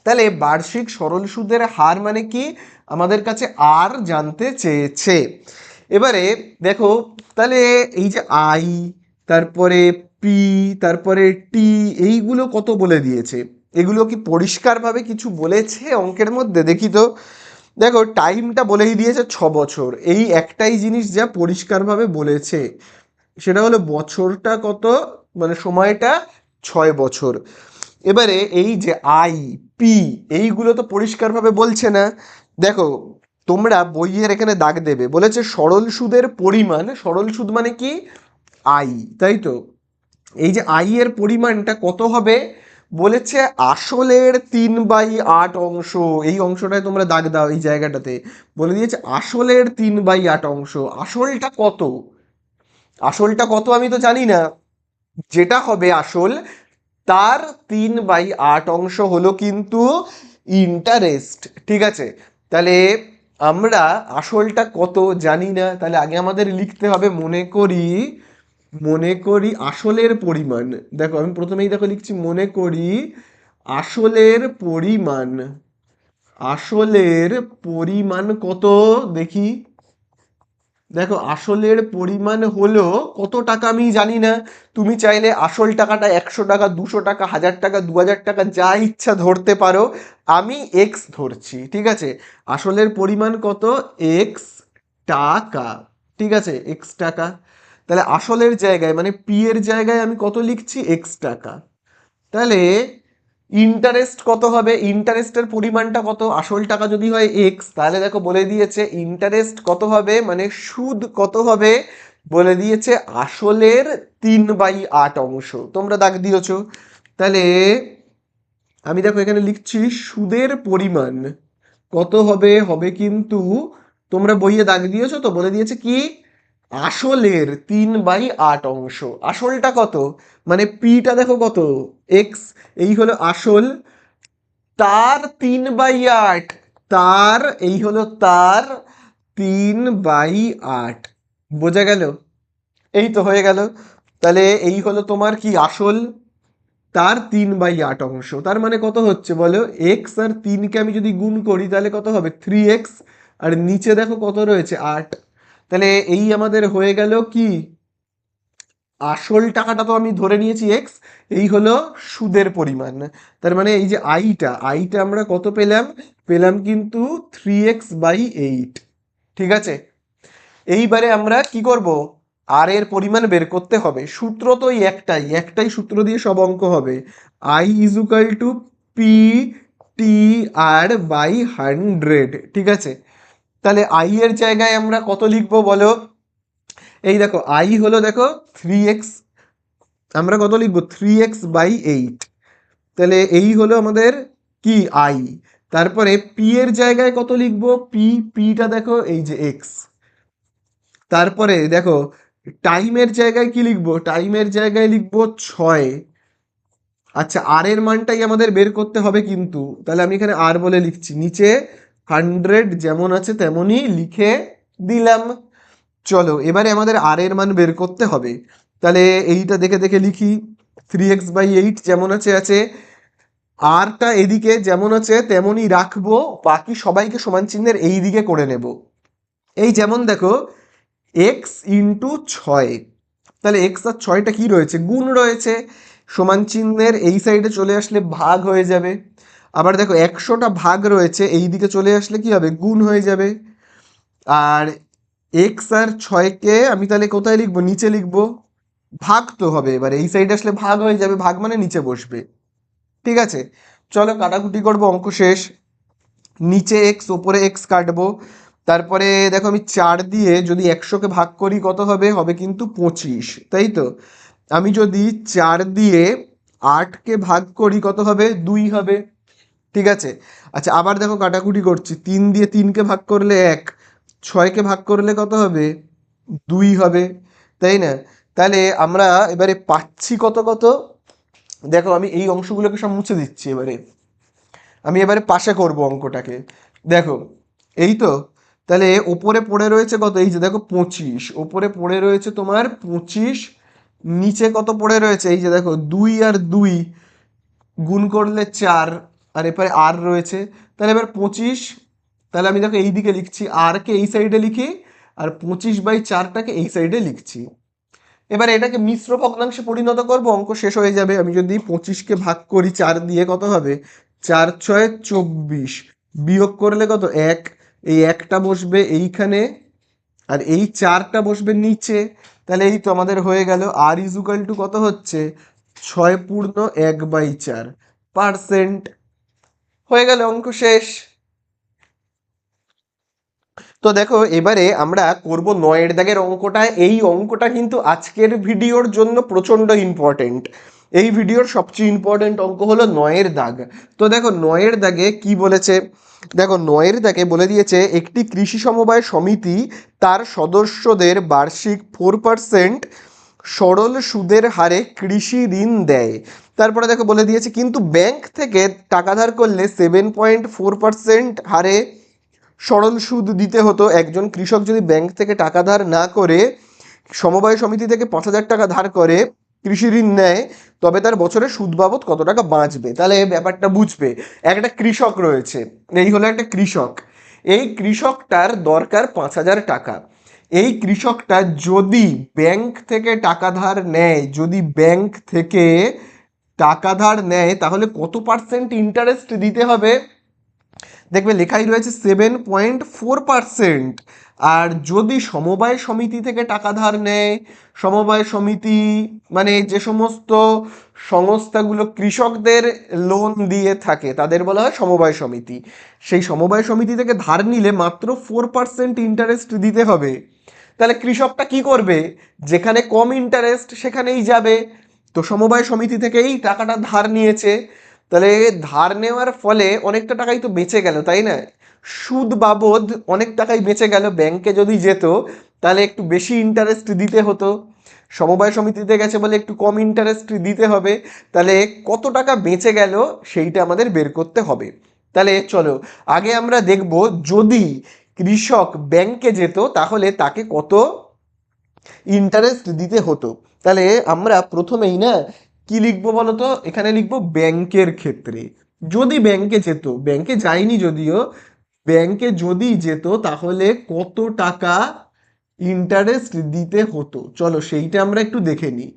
তাহলে বার্ষিক সরল সুদের হার মানে কি, আমাদের কাছে আর জানতে চেয়েছে। এবারে দেখো, তাহলে এই যে আই, তারপরে পি, তারপরে টি, এইগুলো কত বলে দিয়েছে, এগুলো কি পরিষ্কারভাবে কিছু বলেছে অঙ্কের মধ্যে, দেখি তো। দেখো টাইমটা বলেই দিয়েছে 6 বছর, এই একটাই জিনিস যা পরিষ্কারভাবে বলেছে, সেটা হলো বছরটা কত, মানে সময়টা 6 বছর। এবারে এই যে আই, পি, এইগুলো তো পরিষ্কারভাবে বলছে না। দেখো তোমরা বইয়ের এখানে দাগ দেবে, বলেছে সরল সুদের পরিমাণ, সরল সুদ মানে কি আই, তাই তো। এই যে আই এর পরিমাণটা কত হবে, বলেছে আসলের 3/8 অংশ। এই অংশটায় তোমরা দাগ দাও, এই জায়গাটাতে বলে দিয়েছে আসলের 3/8 অংশ। আসলটা কত, আসলটা কত আমি তো জানি না, যেটা হবে আসল তার 3/8 অংশ হলো কিন্তু ইন্টারেস্ট। ঠিক আছে। তাহলে আমরা আসলটা কত জানি না, তাহলে আগে আমাদের লিখতে হবে, মনে করি, মনে করি আসলের পরিমাণ। দেখো আমি প্রথমেই দেখো লিখছি, মনে করি আসলের পরিমাণ, আসলের পরিমাণ কত দেখি। দেখো আসলের পরিমাণ হলো কত টাকা আমি জানি না, তুমি চাইলে আসল টাকাটা 100 টাকা, 200 টাকা, 1000 টাকা, 2000 টাকা, যা ইচ্ছা ধরতে পারো, আমি এক্স ধরছি। ঠিক আছে। আসলের পরিমাণ কত, এক্স টাকা। ঠিক আছে, এক্স টাকা। তাহলে আসলের জায়গায় মানে পি এর জায়গায় আমি কত লিখছি, এক্স টাকা। তাহলে ইন্টারেস্ট কত হবে, ইন্টারেস্টের পরিমাণটা কত, আসল টাকা যদি হয় এক্স, তাহলে দেখো বলে দিয়েছে ইন্টারেস্ট কত হবে, মানে সুদ কত হবে, বলে দিয়েছে আসলের 3/8 অংশ। তোমরা দাগ দিয়েছো। তাহলে আমি দেখো এখানে লিখছি সুদের পরিমাণ কত হবে, হবে কিন্তু, তোমরা বইয়ে দাগ দিয়েছো তো, বলে দিয়েছে কি আসলের 3/8 অংশ। আসলটা কত, মানে পিটা দেখো কত, এক্স, এই হলো আসল, তার 3/8, তার, এই হলো তার 3/8। বোঝা গেল, এই তো হয়ে গেল। তাহলে এই হলো তোমার কি আসল, তার 3/8 অংশ, তার মানে কত হচ্ছে বলো, এক্স আর 3কে আমি যদি গুণ করি তাহলে কত হবে 3x, আর নিচে দেখো কত রয়েছে 8। তাহলে এই আমাদের হয়ে গেল কি, আসল টাকাটা তো আমি ধরে নিয়েছি এক্স, এই হলো সুদের পরিমাণ। তার মানে এই যে আইটা, আইটা আমরা কত পেলাম, পেলাম কিন্তু 3x/8। ঠিক আছে। এইবারে আমরা কি করব, আর এর পরিমাণ বের করতে হবে। সূত্র তো এই একটাই, একটাই সূত্র দিয়ে সব অঙ্ক হবে, I is equal to P T R by 100। ঠিক আছে। তাহলে আই এর জায়গায় আমরা কত লিখবো বলো, এই দেখো আই হলো দেখো 3x, আমরা কত লিখবো 3x/8। তাহলে এই হলো আমাদের কি আই, তারপরে পি এর জায়গায় কত লিখবো, পিটা দেখো এই যে এক্স। তারপরে দেখো টাইমের জায়গায় কি লিখবো, টাইমের জায়গায় লিখবো 6। আচ্ছা আর এর মানটাই আমাদের বের করতে হবে কিন্তু, তাহলে আমি এখানে আর বলে লিখছি, নিচে 100 যেমন আছে তেমনই লিখে দিলাম। চলো এবারে আমাদের আর এর মান বের করতে হবে। তাহলে এইটা দেখে দেখে লিখি, 3x/8 যেমন আছে আছে, আরটা এদিকে যেমন আছে তেমনই রাখবো, বাকি সবাইকে সমান চিহ্নের এই দিকে করে নেব। এই যেমন দেখো এক্স ইন্টু 6, তাহলে এক্স আর 6টা কি রয়েছে, গুণ রয়েছে, সমান চিহ্নের এই সাইডে চলে আসলে ভাগ হয়ে যাবে। আবার দেখো 100টা ভাগ রয়েছে, এই দিকে চলে আসলে কি হবে, গুণ হয়ে যাবে। আর এক্স আর 6কে আমি তাহলে কোথায় লিখবো, নিচে লিখবো, ভাগ তো হবে, এবার এই সাইডে আসলে ভাগ হয়ে যাবে, ভাগ মানে নিচে বসবে। ঠিক আছে, চলো কাটাকুটি করবো, অঙ্ক শেষ। নিচে এক্স ওপরে এক্স কাটবো। তারপরে দেখো আমি 4 দিয়ে যদি 100কে ভাগ করি কত হবে, হবে কিন্তু 25, তাই তো। আমি যদি 4 দিয়ে 8কে ভাগ করি কত হবে, 2 হবে। ঠিক আছে, আচ্ছা আবার দেখো কাটাকুটি করছি, 3 দিয়ে 3কে ভাগ করলে 1, 6কে ভাগ করলে কত হবে, 2 হবে, তাই না। তাহলে আমরা এবারে পাচ্ছি কত কত, দেখো আমি এই অংশগুলোকে সব মুছে দিচ্ছি, আমি এবারে পাশে করব অঙ্কটাকে। দেখো এই তো, তাহলে ওপরে পড়ে রয়েছে কত, এই যে দেখো 25, ওপরে পড়ে রয়েছে তোমার 25, নিচে কত পড়ে রয়েছে, এই যে দেখো 2 আর 2 গুণ করলে 4, আর এরপরে আর রয়েছে। তাহলে এবার 25, তাহলে আমি দেখো এই দিকে লিখছি, আর কে এই সাইডে লিখি, আর 25/4টাকে এই সাইডে লিখছি। এবার এটাকে মিশ্র ভগ্নাংশে পরিণত করব, অঙ্ক শেষ হয়ে যাবে। আমি যদি 25কে ভাগ করি 4 দিয়ে কত হবে, 4×6 = 24, বিয়োগ করলে কত, 1, এই একটা বসবে এইখানে, আর এই 4টা বসবে নিচে। তাহলে এই তো আমাদের হয়ে গেল, আর ইজুকাল টু কত হচ্ছে, 6/1/4%। হয়ে গেল, অঙ্ক শেষ। তো দেখো এবারে আমরা করব 9 দাগের অঙ্কটা। এই অঙ্কটা কিন্তু আজকের ভিডিওর জন্য প্রচণ্ড ইম্পর্টেন্ট। এই ভিডিওর সবচেয়ে ইম্পর্টেন্ট অঙ্ক হলো 9 দাগ। তো দেখো 9 দাগে কি বলেছে, দেখো 9 দাগে বলে দিয়েছে একটি কৃষি সমবায় সমিতি তার সদস্যদের বার্ষিক 4% সরল সুদের হারে কৃষি ঋণ দেয়। তারপরে দেখো বলে দিয়েছে কিন্তু ব্যাংক থেকে টাকা ধার করলে 7.4% হারে সরল সুদ দিতে হতো। একজন কৃষক যদি ব্যাংক থেকে টাকা ধার না করে সমবায় সমিতি থেকে 5,000 টাকা ধার করে কৃষি ঋণ নেয়, তবে তার বছরে সুদ বাবদ কত টাকা বাঁচবে। তাহলে এই ব্যাপারটা বুঝবে, একটা কৃষক রয়েছে, এই হলো একটা কৃষক, এই কৃষকটার দরকার 5,000 টাকা। এই কৃষকটা যদি ব্যাংক থেকে টাকা ধার নেয়, যদি ব্যাংক থেকে টাকা ধার নেয় তাহলে কত পার্সেন্ট ইন্টারেস্ট দিতে হবে, দেখবে লেখাই রয়েছে 7.4%। আর যদি সমবায় সমিতি থেকে টাকা ধার নেয়, সমবায় সমিতি মানে যে সমস্ত সংস্থাগুলো কৃষকদের লোন দিয়ে থাকে তাদের বলা হয় সমবায় সমিতি, সেই সমবায় সমিতি থেকে ধার নিলে মাত্র 4% ইন্টারেস্ট দিতে হবে। তাহলে কৃষকটা কি করবে, যেখানে কম ইন্টারেস্ট সেখানেই যাবে। তো সমবায় সমিতি থেকেই টাকাটা ধার নিয়েছে, তাহলে ধার নেওয়ার ফলে অনেকটা টাকাই তো বেঁচে গেল, তাই না, সুদ বাবদ অনেক টাকাই বেঁচে গেল। ব্যাংকে যদি যেত তাহলে একটু বেশি ইন্টারেস্ট দিতে হতো, সমবায় সমিতিতে গেছে বলে একটু কম ইন্টারেস্ট দিতে হবে। তাহলে কত টাকা বেঁচে গেল সেইটা আমাদের বের করতে হবে। তাহলে চলো আগে আমরা দেখব, যদি কৃষক ব্যাংকে যেত তাহলে তাকে কত ইন্টারেস্ট দিতে হতো। তাহলে আমরা প্রথমেই না কি লিখবো বলতো, এখানে লিখবো ব্যাংকের ক্ষেত্রে, যদি ব্যাংকে যেত, ব্যাংকে যায়নি যদিও, ব্যাংকে যদি যেত তাহলে কত টাকা ইন্টারেস্ট দিতে হতো, চলো সেইটা আমরা একটু দেখে নিই।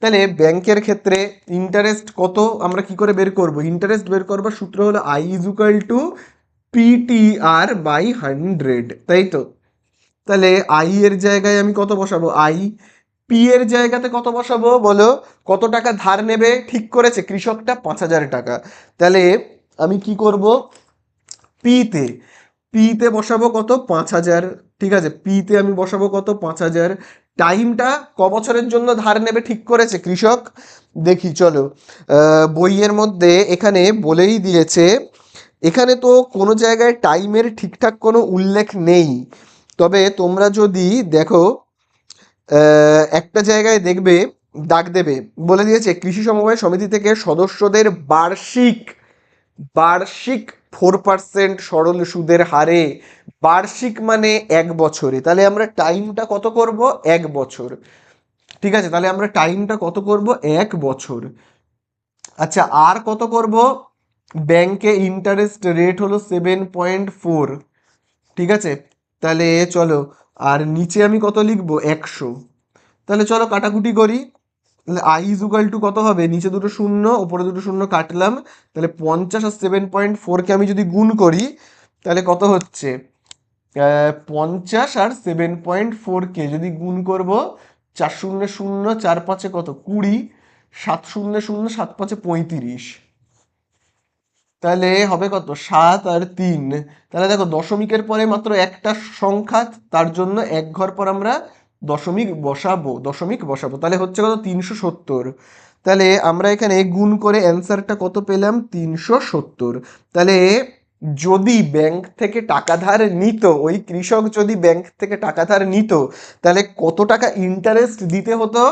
তাহলে ব্যাংকের ক্ষেত্রে ইন্টারেস্ট কত আমরা কি করে বের করব, ইন্টারেস্ট বের করবার সূত্র হলো I = PTR/100, তাই তো। তাহলে আই এর জায়গায় আমি কত বসাবো, পি এর জায়গাতে কত বসাবো বলো, কত টাকা ধার নেবে ঠিক করেছে কৃষকটা, 5,000 টাকা। তাহলে আমি কি করব, পিতে পিতে বসাবো কত, 5,000। ঠিক আছে, পিতে আমি বসাবো কত, 5,000। টাইমটা ক বছরের জন্য ধার নেবে ঠিক করেছে কৃষক, দেখি চলো, বইয়ের মধ্যে এখানে বলেই দিয়েছে এখানে তো কোনো জায়গায় টাইমের ঠিকঠাক কোনো উল্লেখ নেই। তবে তোমরা যদি দেখো একটা জায়গায় দেখবে দাগ দেবে, বলে দিয়েছে কৃষি সমবায় সমিতি থেকে সদস্যদের বার্ষিক বার্ষিক 4% সরল সুদের হারে, বার্ষিক মানে 1 বছরে, তাহলে আমরা টাইমটা কত করব, 1 বছর। ঠিক আছে, তাহলে আমরা টাইমটা কত করব, 1 বছর। আচ্ছা, আর কত করব, ব্যাংকে ইন্টারেস্ট রেট হলো 7.4। ঠিক আছে, তাহলে চলো, আর নিচে আমি কত লিখবো, 100। তাহলে চলো কাটাকুটি করি। তাহলে আই ইজ ইকুয়াল টু কত হবে, নিচে দুটো শূন্য ওপরে দুটো শূন্য কাটলাম, তাহলে 50 আর 7.4কে আমি যদি গুণ করি তাহলে কত হচ্ছে, 50 আর 7.4কে যদি গুণ করব, 4 শূন্য শূন্য 4 5 কত 20, 7 শূন্য শূন্য 7 5 35, তাহলে হবে কত 7 আর 3। তাহলে দেখো দশমিকের পরে মাত্র একটা সংখ্যা, তার জন্য এক ঘর পর আমরা দশমিক বসাবো, তাহলে হচ্ছে কত 370। তাহলে আমরা এখানে গুণ করে অ্যান্সারটা কত পেলাম, 370। তাহলে যদি ব্যাংক থেকে টাকা ধার নিত, ওই কৃষক যদি ব্যাংক থেকে টাকা ধার নিত, তাহলে কত টাকা ইন্টারেস্ট দিতে হতো,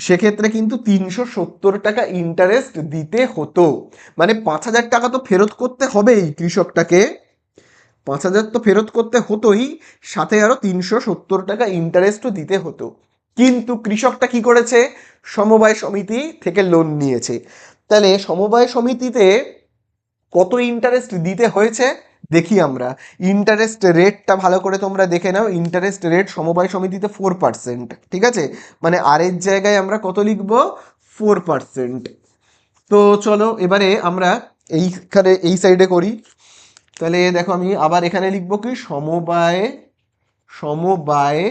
সেক্ষেত্রে কিন্তু 370 টাকা ইন্টারেস্ট দিতে হতো। মানে 5,000 টাকা তো ফেরত করতে হবেই কৃষকটাকে, 5,000 তো ফেরত করতে হতোই, সাথে আরো 370 টাকা ইন্টারেস্টও দিতে হতো। কিন্তু কৃষকটা কি করেছে, সমবায় সমিতি থেকে লোন নিয়েছে। তাহলে সমবায় সমিতিতে কত ইন্টারেস্ট দিতে হয়েছে দেখি আমরা। ইন্টারেস্ট রেটটা ভালো করে তোমরা দেখে নাও, ইন্টারেস্ট রেট সমবায় সমিতিতে 4%। ঠিক আছে, মানে আর এর জায়গায় আমরা কত লিখবো, 4%। তো চলো এবারে আমরা এইখানে এই সাইডে করি। তাহলে দেখো আমি আবার এখানে লিখবো কি, সমবায় সমবায়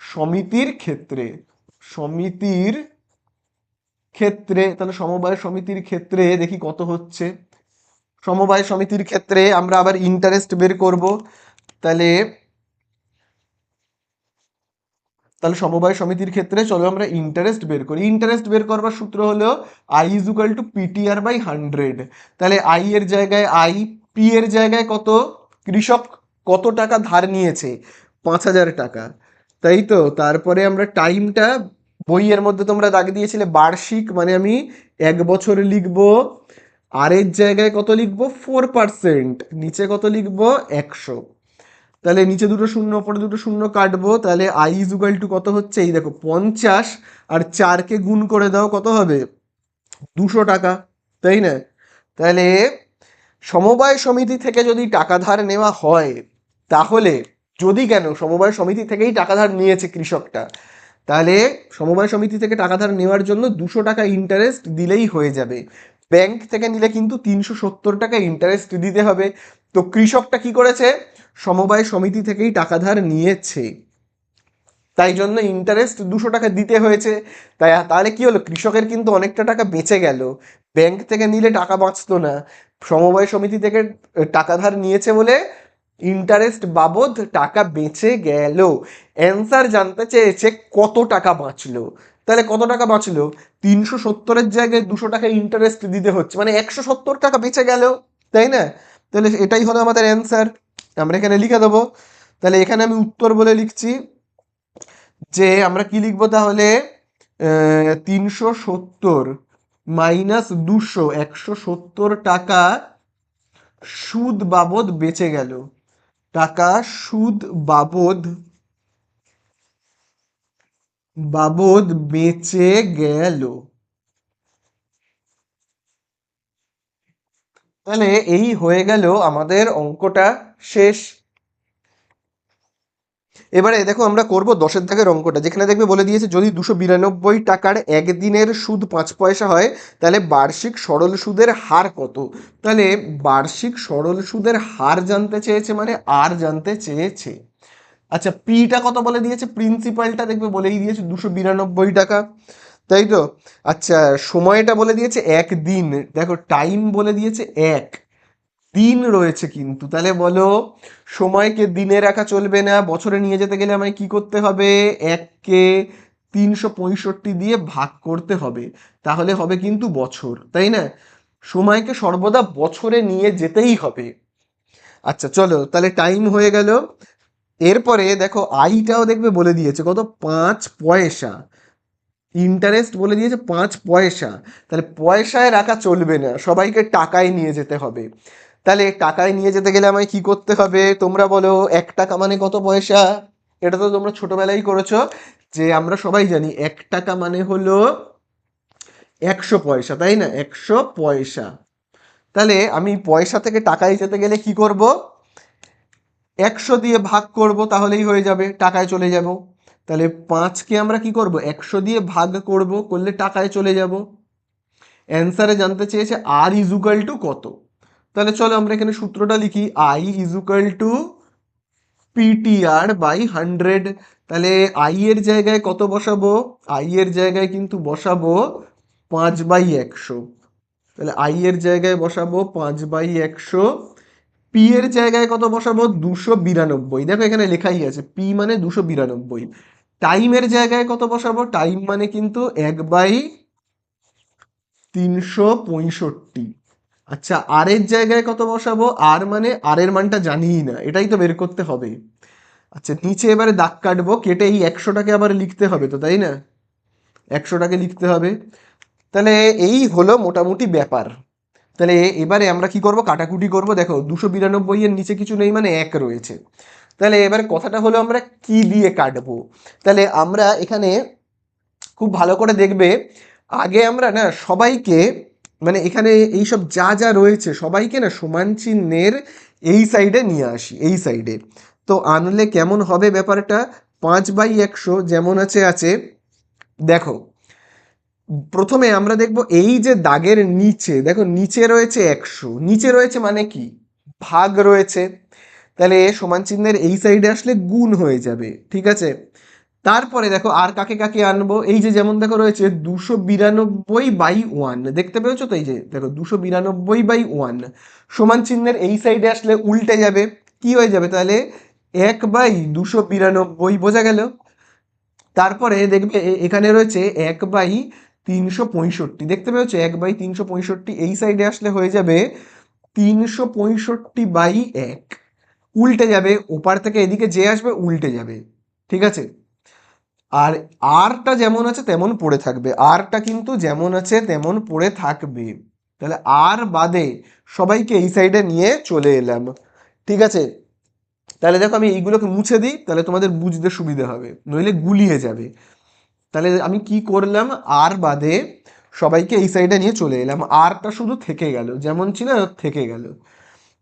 সমিতির ক্ষেত্রে, সমিতির ক্ষেত্রে, তাহলে সমবায় সমিতির ক্ষেত্রে দেখি কত হচ্ছে। সমবায় সমিতির ক্ষেত্রে আমরা আবার ইন্টারেস্ট বের করব। তাহলে তাহলে সমবায় সমিতির ক্ষেত্রে চলো আমরা ইন্টারেস্ট বের করি। ইন্টারেস্ট বের করবার সূত্র হলো I is equal to PTR by 100। তাহলে আই এর জায়গায় আই, পি এর জায়গায় কত, কৃষক কত টাকা ধার নিয়েছে, 5,000 টাকা, তাই তো। তারপরে আমরা টাইমটা, বইয়ের মধ্যে তোমরা দাগ দিয়েছিলে বার্ষিক, মানে আমি 1 বছর লিখবো। আর এর জায়গায় কত লিখবো, 4%, নিচে কত লিখবো, 100। তাহলে নিচে দুটো শূন্য ওপরে দুটো শূন্য কাটবো, তাহলে আই ইজ ইকুয়াল টু কত হচ্ছে, এই দেখো 50 আর 4কে গুণ করে দাও, কত হবে, 200 টাকা, তাই না। তাহলে সমবায় সমিতি থেকে যদি টাকা ধার নেওয়া হয়, তাহলে, যদি কেন সমবায় সমিতি থেকেই টাকা ধার নিয়েছে কৃষকটা, তাহলে সমবায় সমিতি থেকে টাকা ধার নেওয়ার জন্য 200 টাকা ইন্টারেস্ট দিলেই হয়ে যাবে। ব্যাংক থেকে নিলে কিন্তু 370 টাকা ইন্টারেস্ট দিতে হবে। তো কৃষকটা কি করেছে, সমবায় সমিতি থেকেই টাকা ধার নিয়েছে, তাই জন্য ইন্টারেস্ট 200 টাকা দিতে হয়েছে। তাহলে কি হলো, কৃষকের কিন্তু অনেকটা টাকা বেঁচে গেল। ব্যাংক থেকে নিলে টাকা বাঁচতো না, সমবায় সমিতি থেকে টাকা ধার নিয়েছে বলে ইন্টারেস্ট বাবদ টাকা বেঁচে গেল। অ্যান্সার জানতে চেয়েছে কত টাকা বাঁচলো, তাহলে কত টাকা বাঁচলো, 370-এর জায়গায় 200 টাকা ইন্টারেস্ট দিতে হচ্ছে, মানে 170 টাকা বেঁচে গেল, তাই না। তাহলে এটাই হলো আমাদের অ্যান্সার, আমরা এখানে লিখে দেবো। তাহলে এখানে আমি উত্তর বলে লিখছি যে আমরা কি লিখবো তাহলে, 370 মাইনাস 200, 170 টাকা সুদ বাবদ বেঁচে গেল, টাকা সুদ বাবদ বাবদ বেঁচে গেল। তাহলে এই হয়ে গেল আমাদের অঙ্কটা শেষ। এবারে দেখো আমরা করব 10-এর দাগের অঙ্কটা, যেখানে দেখবে বলে দিয়েছে যদি 292 টাকার একদিনের সুদ 5 পয়সা হয়, তাহলে বার্ষিক সরল সুদের হার কত। তাহলে বার্ষিক সরল সুদের হার জানতে চেয়েছে, মানে আর জানতে চেয়েছে। আচ্ছা, পিটা কত বলে দিয়েছে, প্রিন্সিপালটা দেখবে বলেই দিয়েছে 292 টাকা, তাই তো। আচ্ছা, সময়টা বলে দিয়েছে 1 দিন, দেখো টাইম বলে দিয়েছে 1 দিন রয়েছে কিন্তু, তাহলে বলো সময়কে দিনে রাখা চলবে না, বছরে নিয়ে যেতে গেলে আমায় কি করতে হবে, 1কে 365 দিয়ে ভাগ করতে হবে, তাহলে হবে কিন্তু বছর, তাই না। সময়কে সর্বদা বছরে নিয়ে যেতেই হবে। আচ্ছা চলো তাহলে টাইম হয়ে গেল। এরপরে দেখো আইটাও দেখবে বলে দিয়েছে কত, 5 পয়সা। ইন্টারেস্ট বলে দিয়েছে 5 পয়সা। তাহলে পয়সায় রাখা চলবে না, সবাইকে টাকায় নিয়ে যেতে হবে। তাহলে টাকায় নিয়ে যেতে গেলে আমায় কি করতে হবে তোমরা বলো? 1 টাকা মানে কত পয়সা? এটা তো তোমরা ছোটবেলায় করেছো, যে আমরা সবাই জানি 1 টাকা মানে হলো 100 পয়সা, তাই না? 100 পয়সা। তাহলে আমি পয়সা থেকে টাকায় যেতে গেলে কি করব? 100 দিয়ে ভাগ করব, তাহলেই হয়ে যাবে, টাকায় চলে যাব। তাহলে 5কে আমরা কি করব? 100 দিয়ে ভাগ করব, করলে টাকায় চলে যাব। অ্যান্সারে জানতে চেয়েছে আর ইজ ইকুয়াল টু কত। তাহলে চলো আমরা এখানে সূত্রটা লিখি, I is equal to PTR by 100। তাহলে আই এর জায়গায় কত বসাবো? আই এর জায়গায় কিন্তু বসাবো 5/100। তাহলে আই এর জায়গায় বসাবো 5/100। পি এর জায়গায় কত বসাবো? 292। দেখো এখানে লেখাই আছে পি মানে 292। টাইমের জায়গায় কত বসাবো? টাইম মানে কিন্তু 1/365। আচ্ছা আর এর জায়গায় কত বসাবো? আর মানে আর এর মানটা জানিই না, এটাই তো বের করতে হবে। আচ্ছা নিচে এবারে দাগ কাটবো, কেটে এই 100টাকে আবার লিখতে হবে তো, তাই না? 100টাকে লিখতে হবে। তাহলে এই হলো মোটামুটি ব্যাপার। তাহলে এবারে আমরা কি করব? কাটাকুটি করব। দেখো 292 এর নিচে কিছু নেই মানে 1 রয়েছে। তাহলে এবারে কথাটা হলো আমরা কি দিয়ে কাটবো। তাহলে আমরা এখানে খুব ভালো করে দেখবে, আগে আমরা না সবাইকে, মানে এখানে এইসব যা যা রয়েছে সবাইকে না সমান চিহ্নের এই সাইডে নিয়ে আসি, এই সাইডে। তো আনলে কেমন হবে ব্যাপারটা? 5/100 যেমন আছে আছে। দেখো প্রথমে আমরা দেখব এই যে দাগের নিচে, দেখো নিচে রয়েছে 100, নিচে রয়েছে মানে কি? ভাগ রয়েছে। তাহলে সমান চিহ্নের এই সাইডে আসলে গুণ হয়ে যাবে, ঠিক আছে? তারপরে দেখো আর কাকে কাকে আনবো, এই যে যেমন দেখো রয়েছে 292/1, দেখতে পেয়েছো তো? এই যে দেখো 292/1 সমান চিহ্নের এই সাইডে আসলে উল্টে যাবে, কি হয়ে যাবে তাহলে? 1/292, বোঝা গেল? তারপরে দেখবে এখানে রয়েছে 1/365, দেখতে পেয়েছো? 1/365 এই সাইডে আসলে হয়ে যাবে 365/1, উল্টে যাবে, ওপার থেকে এদিকে যে আসবে উল্টে যাবে, ঠিক আছে? আর আরটা যেমন আছে তেমন পড়ে থাকবে, আরটা কিন্তু যেমন আছে তেমন পড়ে থাকবে। তাহলে আর বাদে সবাইকে এই সাইডে নিয়ে চলে এলাম, ঠিক আছে? তাহলে দেখো আমি এইগুলোকে মুছে দিই, তাহলে তোমাদের বুঝতে সুবিধা হবে, নইলে গুলিয়ে যাবে। তাহলে আমি কি করলাম? আর বাদে সবাইকে এই সাইডে নিয়ে চলে এলাম, আরটা শুধু থেকে গেল, যেমন ছিল থেকে গেল।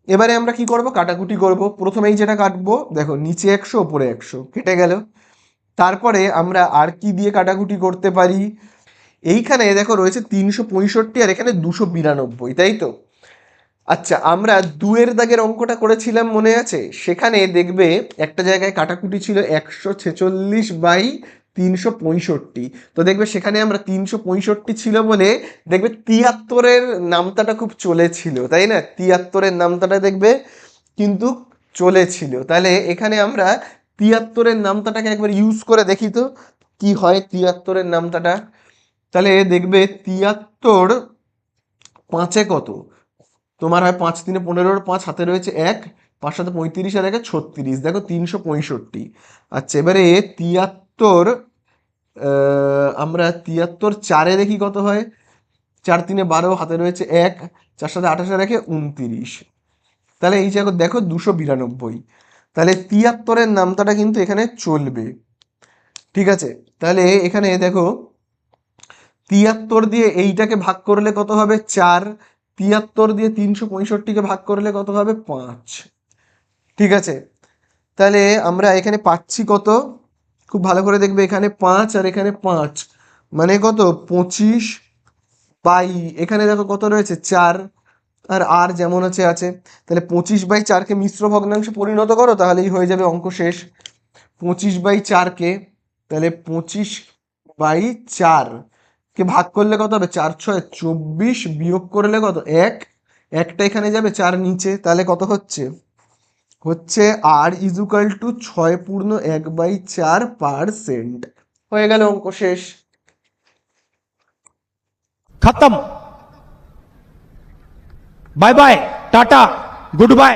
এবারে আমরা কি করব? কাটাকুটি করব। প্রথমেই যেটা কাটবো, দেখো নিচে 100 ওপরে 100 কেটে গেল। তারপরে আমরা আর কি দিয়ে কাটাকুটি করতে পারি? এইখানে দেখো রয়েছে 365 আর এখানে 292, তাই তো? আচ্ছা আমরা দুয়ের দাগের অঙ্কটা করেছিলাম মনে আছে? সেখানে দেখবে একটা জায়গায় কাটাকুটি ছিল 146/365। তো দেখবে সেখানে আমরা 365 ছিল বলে দেখবে 73-এর নামতাটা খুব চলেছিল, তাই না? 73-এর নামতাটা দেখবে কিন্তু চলেছিল। তাহলে এখানে আমরা 73-এর নামতাটাকে একবার ইউজ করে দেখি তো কি হয় 73-এর নামতাটা। তাহলে দেখবে 73 পাঁচে কত? তোমার হয় 5×3 = 15, 5 হাতে রয়েছে 1, 5 সাথে 35 আর 1 36, দেখো 365। আচ্ছা এবারে 73, আমরা 73 চারে দেখি কত হয়। 4×3 = 12, হাতে রয়েছে 1, 4 সাথে 28 আর 1 29। তাহলে এই যে দেখো 292। তাহলে 73-এর নামতাটা কিন্তু এখানে চলবে, ঠিক আছে? তাহলে এখানে দেখো 73 দিয়ে এইটাকে ভাগ করলে কত হবে? 4। 73 দিয়ে 365-কে ভাগ করলে কত হবে? 5, ঠিক আছে? তাহলে আমরা এখানে পাচ্ছি কত? খুব ভালো করে দেখবে, এখানে 5 আর এখানে 5 মানে কত? 25 বাই, এখানে দেখো কত রয়েছে? 4, আর আর যেমন আছে আছে। তাহলে 25/4কে মিশ্র ভগ্নাংশে পরিণত করো, তাহলেই হয়ে যাবে, অঙ্ক শেষ। 25/4কে, তাহলে 25/4 কে ভাগ করলে কত হবে? 4×6 = 24, বিয়োগ করলে কত? 1, একটা এখানে যাবে, 4 নিচে, তাহলে কত হচ্ছে? হচ্ছে আর ইজ ইকুয়াল টু 6/1/4%। হয়ে গেল, অঙ্ক শেষ। खत्म। Bye bye tata good bye.